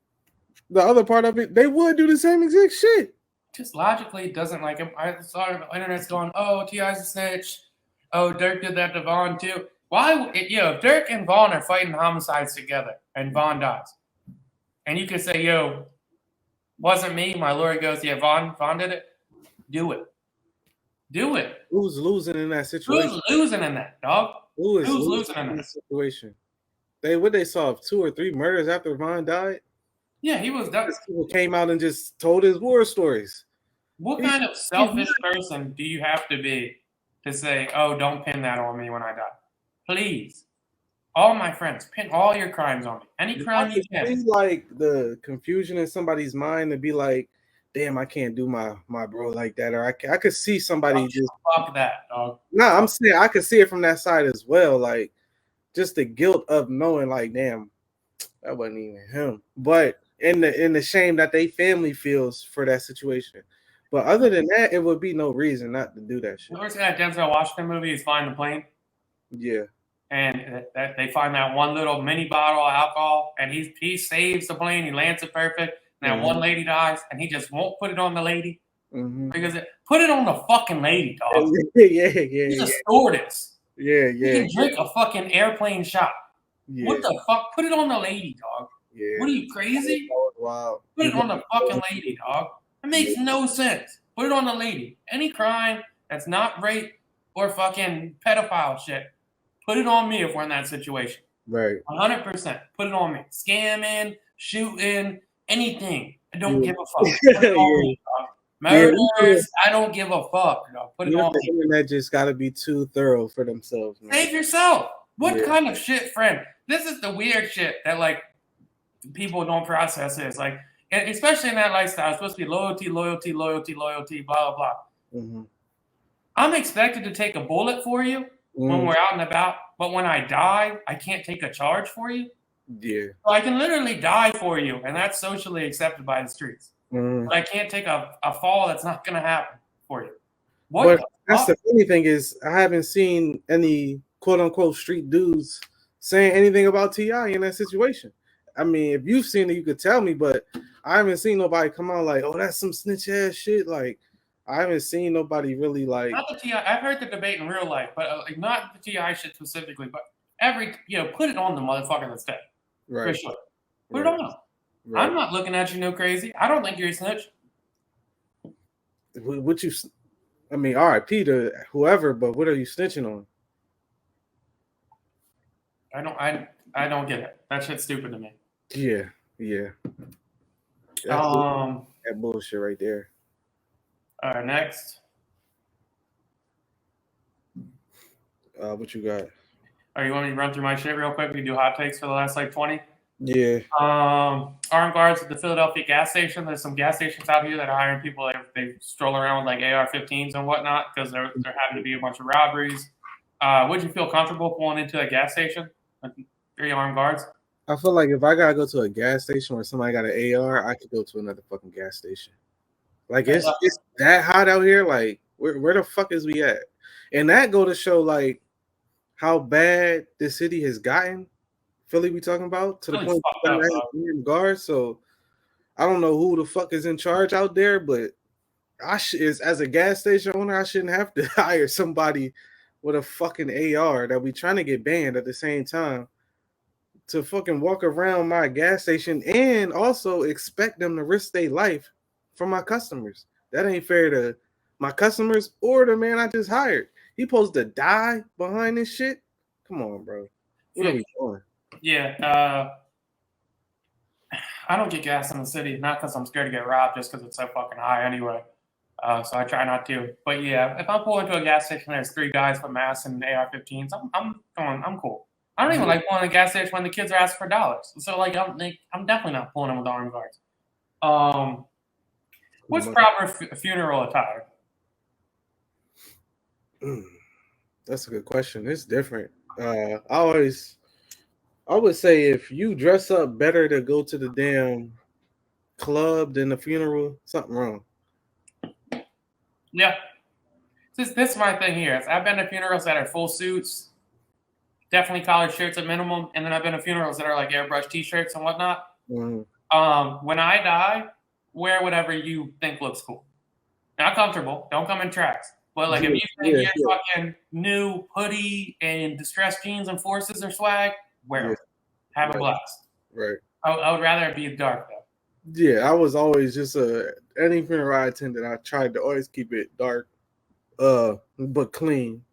the other part of it, they would do the same exact shit. Just logically, it doesn't like him. I saw the internet's going, oh, T.I.'s a snitch. Oh, Dirk did that to Vaughn too. Why? If Dirk and Vaughn are fighting homicides together and Vaughn dies, and you could say, yo, wasn't me. My lawyer goes, yeah, Vaughn did it. Do it. Do it. Who's losing in that situation? Who's losing in that, dog? Who's losing in that situation? They solved 2 or 3 murders after Vaughn died. Yeah, he was done. People came out and just told his war stories. What kind of selfish person do you have to be to say, oh, don't pin that on me when I die? Please. All my friends, pin all your crimes on me. Any crime you can. It's like the confusion in somebody's mind to be like, damn, I can't do my bro like that. Or I could see somebody just fuck that, dog. No, I'm saying I could see it from that side as well. Like just the guilt of knowing, like, damn, that wasn't even him. But in the shame that they family feels for that situation. But other than that, it would be no reason not to do that shit. You ever seen that Denzel Washington movie, He's Flying the Plane? Yeah. And they find that one little mini bottle of alcohol, and he saves the plane, he lands it perfect, and that one lady dies, and he just won't put it on the lady. Because put it on the fucking lady, dog. Yeah. He's a stewardess. Yeah. You can drink a fucking airplane shot. Yeah. What the fuck? Put it on the lady, dog. Yeah. What are you, crazy? Wow. Put it on the fucking lady, dog. It makes no sense. Put it on the lady. Any crime that's not rape or fucking pedophile shit, put it on me if we're in that situation. Right. 100%. Put it on me. Scamming, shooting, anything. I don't give a fuck. Put it on me, dog. Murders, I don't give a fuck. Dog. Put it on me. The internet just got to be too thorough for themselves, man. Save yourself. What kind of shit, friend? This is the weird shit that, like, people don't process is. Like, and especially in that lifestyle, it's supposed to be loyalty, blah, blah, blah. I'm expected to take a bullet for you when we're out and about, but when I die, I can't take a charge for you. Yeah. So I can literally die for you, and that's socially accepted by the streets. But I can't take a fall that's not going to happen for you. But that's the funny thing is I haven't seen any quote-unquote street dudes saying anything about T.I. in that situation. I mean, if you've seen it, you could tell me, but I haven't seen nobody come out like, oh, that's some snitch ass shit. Like, I haven't seen nobody really like. Not the T.I. I've heard the debate in real life, but like not the T.I. shit specifically, but put it on the motherfucker that's dead. Right. For sure. Put it on him. Right. I'm not looking at you no crazy. I don't think you're a snitch. What you, I mean, RIP to whoever, but what are you snitching on? I don't get it. That shit's stupid to me. Yeah. That bullshit right there. All right, next. What you got? All right, you want me to run through my shit real quick? We do hot takes for the last like 20. Yeah. Armed guards at the Philadelphia gas station. There's some gas stations out here that are hiring people. They stroll around with like AR-15s and whatnot because there having to be a bunch of robberies. Would you feel comfortable pulling into a gas station with 3 armed guards? I feel like if I gotta go to a gas station where somebody got an AR, I could go to another fucking gas station. Like it's that hot out here. Like where the fuck is we at? And that go to show like how bad the city has gotten. Philly, we talking about to the point of guards. So I don't know who the fuck is in charge out there, but as a gas station owner, I shouldn't have to hire somebody with a fucking AR that we trying to get banned at the same time to fucking walk around my gas station and also expect them to risk their life for my customers. That ain't fair to my customers or the man I just hired. He supposed to die behind this shit? Come on, bro. What are we doing? Yeah. I don't get gas in the city, not because I'm scared to get robbed, just because it's so fucking high anyway. So I try not to. But yeah, if I pull into a gas station, there's 3 guys with masks and AR-15s. I'm cool. I don't even like pulling in a gas station when the kids are asking for dollars. So like, I'm definitely not pulling in with armed guards. What's proper funeral attire? That's a good question. It's different. I would say if you dress up better to go to the damn club than the funeral, something wrong. Yeah. This is my thing here. I've been to funerals that are full suits, definitely collared shirts at minimum, and then I've been to funerals that are like airbrush t-shirts and whatnot. Mm-hmm. When I die, wear whatever you think looks cool. Not comfortable. Don't come in tracks. But like, if you think you're fucking new hoodie and distressed jeans and forces or swag, wear them. Have a blast. Right. I would rather it be dark though. Yeah, I was always just any funeral I attended, I tried to always keep it dark, but clean.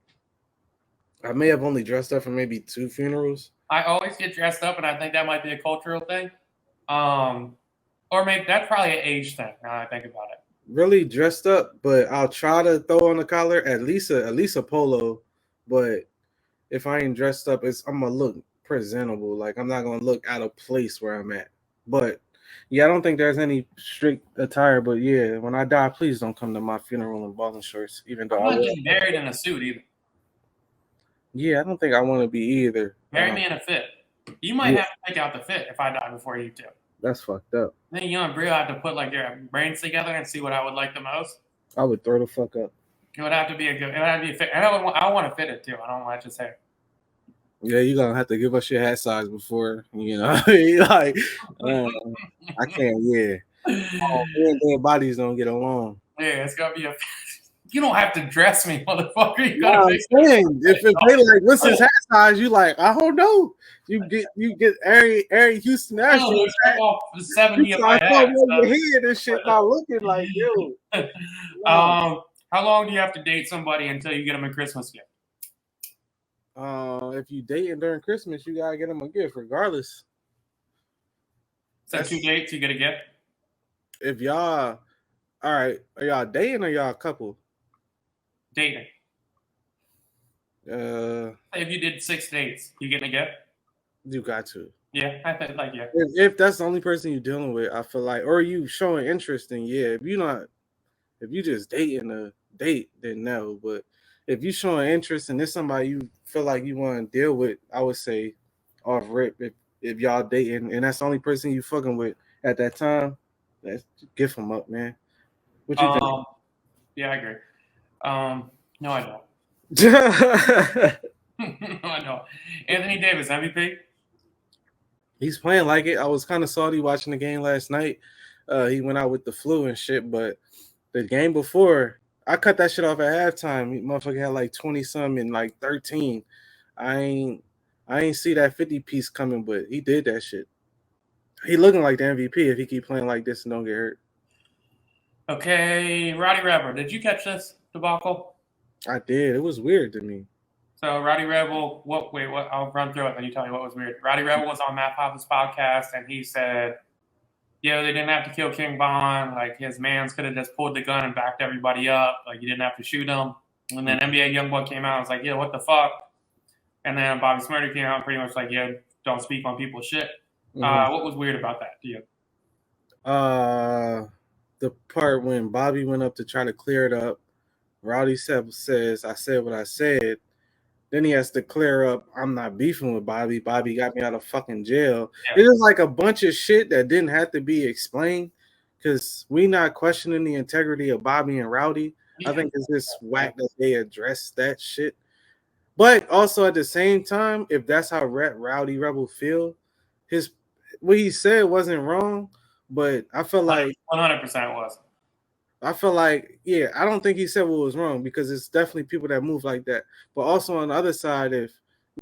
I may have only dressed up for maybe 2 funerals. I always get dressed up, and I think that might be a cultural thing. Or maybe that's probably an age thing. Now that I think about it. Really dressed up, but I'll try to throw on the collar at least a polo. But if I ain't dressed up, I'm gonna look presentable. Like I'm not gonna look out of place where I'm at. But yeah, I don't think there's any strict attire. But yeah, when I die, please don't come to my funeral in ball and shorts. Even though I'm not getting buried in a suit either. Yeah, I don't think I want to be either. Bury me in a fit. You might have to pick out the fit if I die before you do. That's fucked up. Then you and Brio have to put like your brains together and see what I would like the most. I would throw the fuck up. It would have to be a fit. And I want to fit it too. I don't want to just say. Yeah, you're gonna have to give us your hat size before like I can't. Yeah, their bodies don't get along. Yeah, it's gonna be a. You don't have to dress me, motherfucker. You gotta if they like, what's his hat size? You like, I don't know. You get Ari Houston National. 70 of my hat. Your head and shit not looking like you. How long do you have to date somebody until you get them a Christmas gift? If you dating during Christmas, you gotta get them a gift regardless. So 2 dates, you get a gift. If y'all, all right, are y'all dating or y'all a couple? Dating. If you did 6 dates, you getting a gift? You got to. Yeah, I think like yeah. If that's the only person you're dealing with, I feel like, or you showing interest in, yeah. If you just dating a date, then no. But if you showing interest and there's somebody you feel like you want to deal with, I would say off rip, if y'all dating and that's the only person you fucking with at that time, let's gift them up, man. What you think? Yeah, I agree. No, I don't. No, I don't. Anthony Davis, MVP? He's playing like it. I was kind of salty watching the game last night. He went out with the flu and shit, but the game before, I cut that shit off at halftime. Motherfucker had like 20-some and like 13. I ain't see that 50 piece coming, but he did that shit. He looking like the MVP if he keep playing like this and don't get hurt. Okay, Roddy Rebel, did you catch this debacle? I did. It was weird to me. So Roddy Rebel, what? I'll run through it, then you tell me what was weird. Roddy Rebel was on Matt Papa's podcast, and he said, "Yeah, they didn't have to kill King Von. Like his mans could have just pulled the gun and backed everybody up. Like you didn't have to shoot him." And then NBA YoungBoy came out and was like, "Yeah, what the fuck?" And then Bobby Smurder came out pretty much like, "Yeah, don't speak on people's shit." Mm-hmm. What was weird about that to you? The part when Bobby went up to try to clear it up, Roddy says, "I said what I said." Then he has to clear up, I'm not beefing with Bobby. Bobby got me out of fucking jail. Yeah. It was like a bunch of shit that didn't have to be explained because we not questioning the integrity of Bobby and Rowdy. Yeah. I think it's just whack that they address that shit. But also at the same time, if that's how Rowdy Rebel feel, what he said wasn't wrong, but I feel like 100% was. I feel like, yeah, I don't think he said what was wrong because it's definitely people that move like that. But also on the other side, if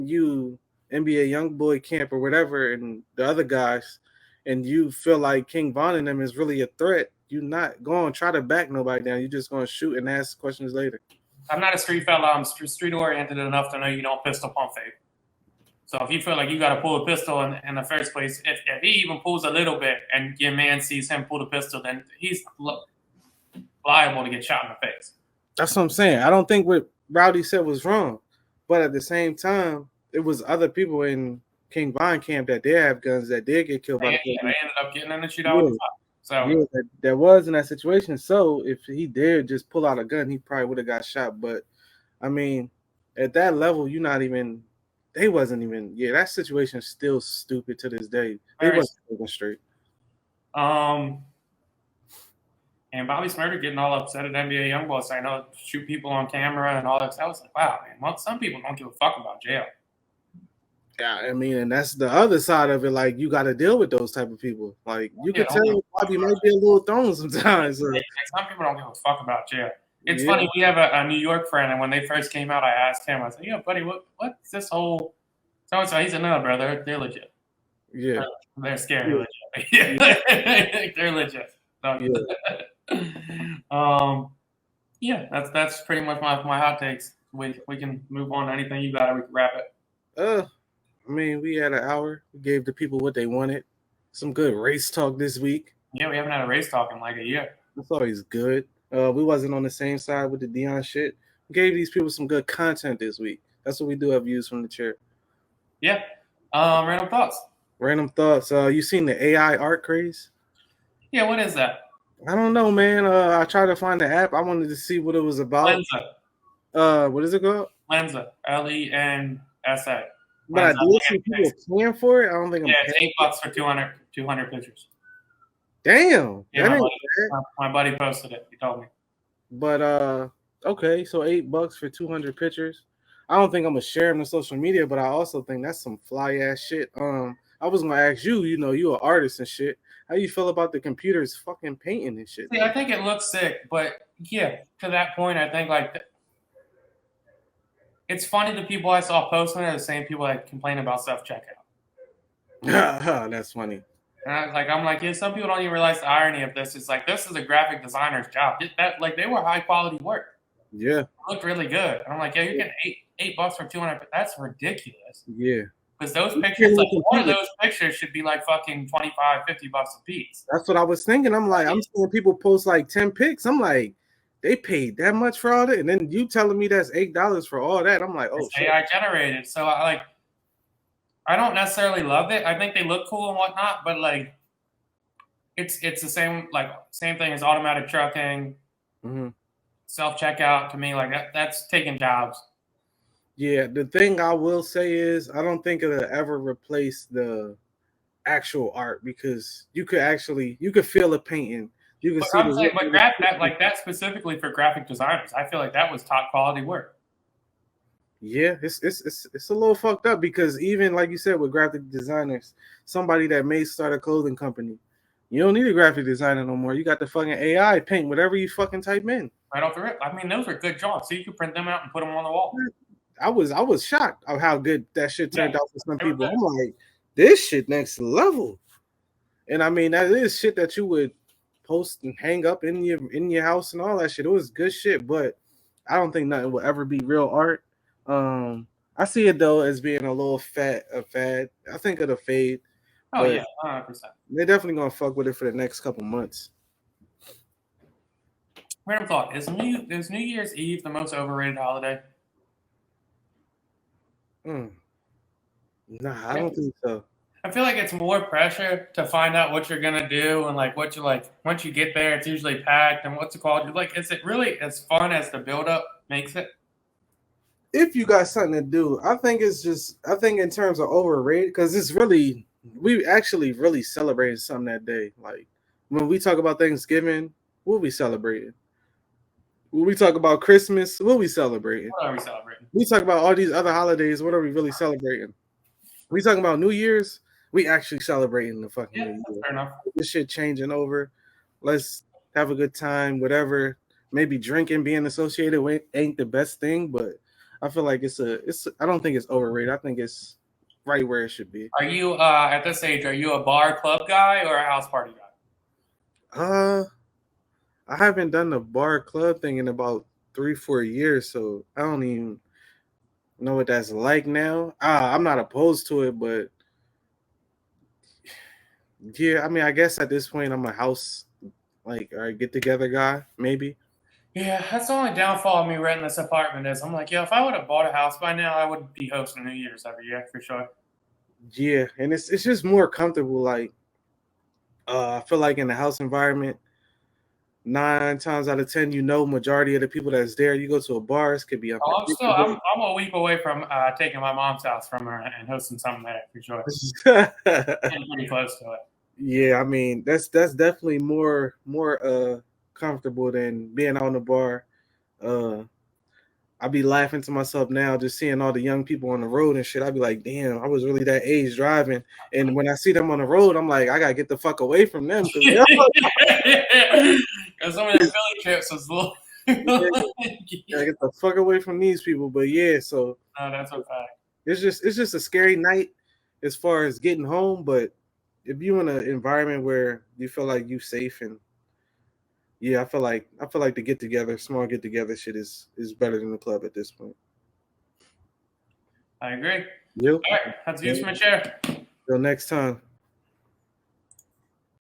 you NBA YoungBoy camp or whatever and the other guys, and you feel like King Von and them is really a threat, you're not going to try to back nobody down. You're just going to shoot and ask questions later. I'm not a street fella. I'm street oriented enough to know you don't pistol pump fake. So if you feel like you got to pull a pistol in the first place, if he even pulls a little bit and your man sees him pull the pistol, then he's liable to get shot in the face. That's what I'm saying. I don't think what Rowdy said was wrong, but at the same time, it was other people in King Von camp that did have guns that did get killed by the police. They ended up getting in the shootout with the cop. So yeah, that was in that situation. So if he did just pull out a gun, he probably would have got shot. But I mean, at that level, you're not even. They wasn't even. Yeah, that situation is still stupid to this day. They wasn't thinking straight. And Bobby Smurder getting all upset at NBA YoungBoy saying, "Oh, shoot people on camera and all that." I was like, "Wow, man! Some people don't give a fuck about jail." Yeah, I mean, and that's the other side of it. Like, you got to deal with those type of people. Like, you can tell Bobby might be a little thrown sometimes. So. Some people don't give a fuck about jail. It's funny. We have a New York friend, and when they first came out, I asked him. I said, "Yeah, buddy, what's this whole so-and-so?" He said, "No, bro, they're legit. Yeah, they're scary legit. They're legit." So, yeah, that's pretty much my hot takes. We can move on to anything you got. We can wrap it. I mean, we had an hour. We gave the people what they wanted. Some good race talk this week. Yeah, we haven't had a race talk in like a year. That's always good. We wasn't on the same side with the Deion shit. We gave these people some good content this week. That's what we do have views from the chair. Yeah. Random thoughts. Random thoughts. You seen the AI art craze? Yeah, what is that? I don't know, man. I tried to find the app. I wanted to see what it was about. Lensa. What is it called? Lensa. Lensa. But I did see people paying for it. I don't think I'm it's $8 for 200 pictures. Damn. Yeah, my buddy posted it. He told me. But okay, so $8 for 200 pictures. I don't think I'm gonna share them on social media, but I also think that's some fly ass shit. I was gonna ask you, you an artist and shit. How you feel about the computers fucking painting and shit? See, I think it looks sick, but yeah, to that point, I think like it's funny the people I saw posting are the same people that complain about self-checkout. That's funny. And I'm like, yeah, some people don't even realize the irony of this. It's like, this is a graphic designer's job. They were high quality work. Yeah. It looked really good. And I'm like, yeah, you get $8 for 200. That's ridiculous. Yeah. Because those pictures, one of those pictures should be like fucking $25, $50 a piece. That's what I was thinking. I'm like, I'm seeing people post like 10 pics. I'm like, they paid that much for all that, and then you telling me that's $8 for all that. I'm like, oh, shit. AI generated. So I don't necessarily love it. I think they look cool and whatnot, but like, it's the same thing as automatic trucking, self checkout. To me, like that's taking jobs. Yeah, the thing I will say is I don't think it'll ever replace the actual art because you could feel a painting. You can see that specifically for graphic designers. I feel like that was top quality work. Yeah, it's a little fucked up because even like you said with graphic designers, somebody that may start a clothing company, you don't need a graphic designer no more. You got the fucking AI paint whatever you fucking type in. Right off the rip. I mean, those are good drawings. So you can print them out and put them on the wall. I was shocked of how good that shit turned out for some people. I'm like, this shit next level. And I mean, that is shit that you would post and hang up in your house and all that shit. It was good shit, but I don't think nothing will ever be real art. I see it though as being a little fad. I think it'll fade. Oh yeah, 100%. They're definitely gonna fuck with it for the next couple months. Random thought: Is New Year's Eve the most overrated holiday? Nah, I don't think so. I feel like it's more pressure to find out what you're gonna do and like what you like. Once you get there, it's usually packed. And what's it called? You're like, is it really as fun as the build-up makes it? If you got something to do, I think in terms of overrated, because it's really we actually really celebrated something that day. Like when we talk about Thanksgiving, we'll be celebrating. When we talk about Christmas, we'll be celebrating. What are we celebrating? We talk about all these other holidays. What are we really celebrating? We talking about New Year's. We actually celebrating the fucking New Year. Fair enough. This shit changing over. Let's have a good time. Whatever. Maybe drinking being associated with ain't the best thing, but I feel like I don't think it's overrated. I think it's right where it should be. Are you at this age? Are you a bar club guy or a house party guy? I haven't done the bar club thing in about 3-4 years, so I don't even know what that's like now. I'm not opposed to it, but yeah, I mean, I guess at this point I'm a house like or get together guy, maybe. Yeah, that's the only downfall of me renting this apartment is I'm like, if I would have bought a house by now, I would be hosting New Year's every year for sure. Yeah, and it's just more comfortable. Like, I feel like in the house environment, 9 times out of 10, majority of the people that's there. You go to a bar, it could be Oh, unpredictable. I'm a week away from taking my mom's house from her and hosting something there for sure. Getting pretty close to it. Yeah, I mean that's definitely more comfortable than being out on the bar. Uh, I be laughing to myself now just seeing all the young people on the road and shit. I be like, damn, I was really that age driving. And when I see them on the road, I'm like, I gotta get the fuck away from them because Because some of the Philly trips was a little. gotta get the fuck away from these people. But yeah, so No, that's a fact. it's just a scary night as far as getting home. But if you in an environment where you feel like you safe and yeah, I feel like the small get together shit is better than the club at this point. I agree. Yep. All right, that's use my chair. Till next time.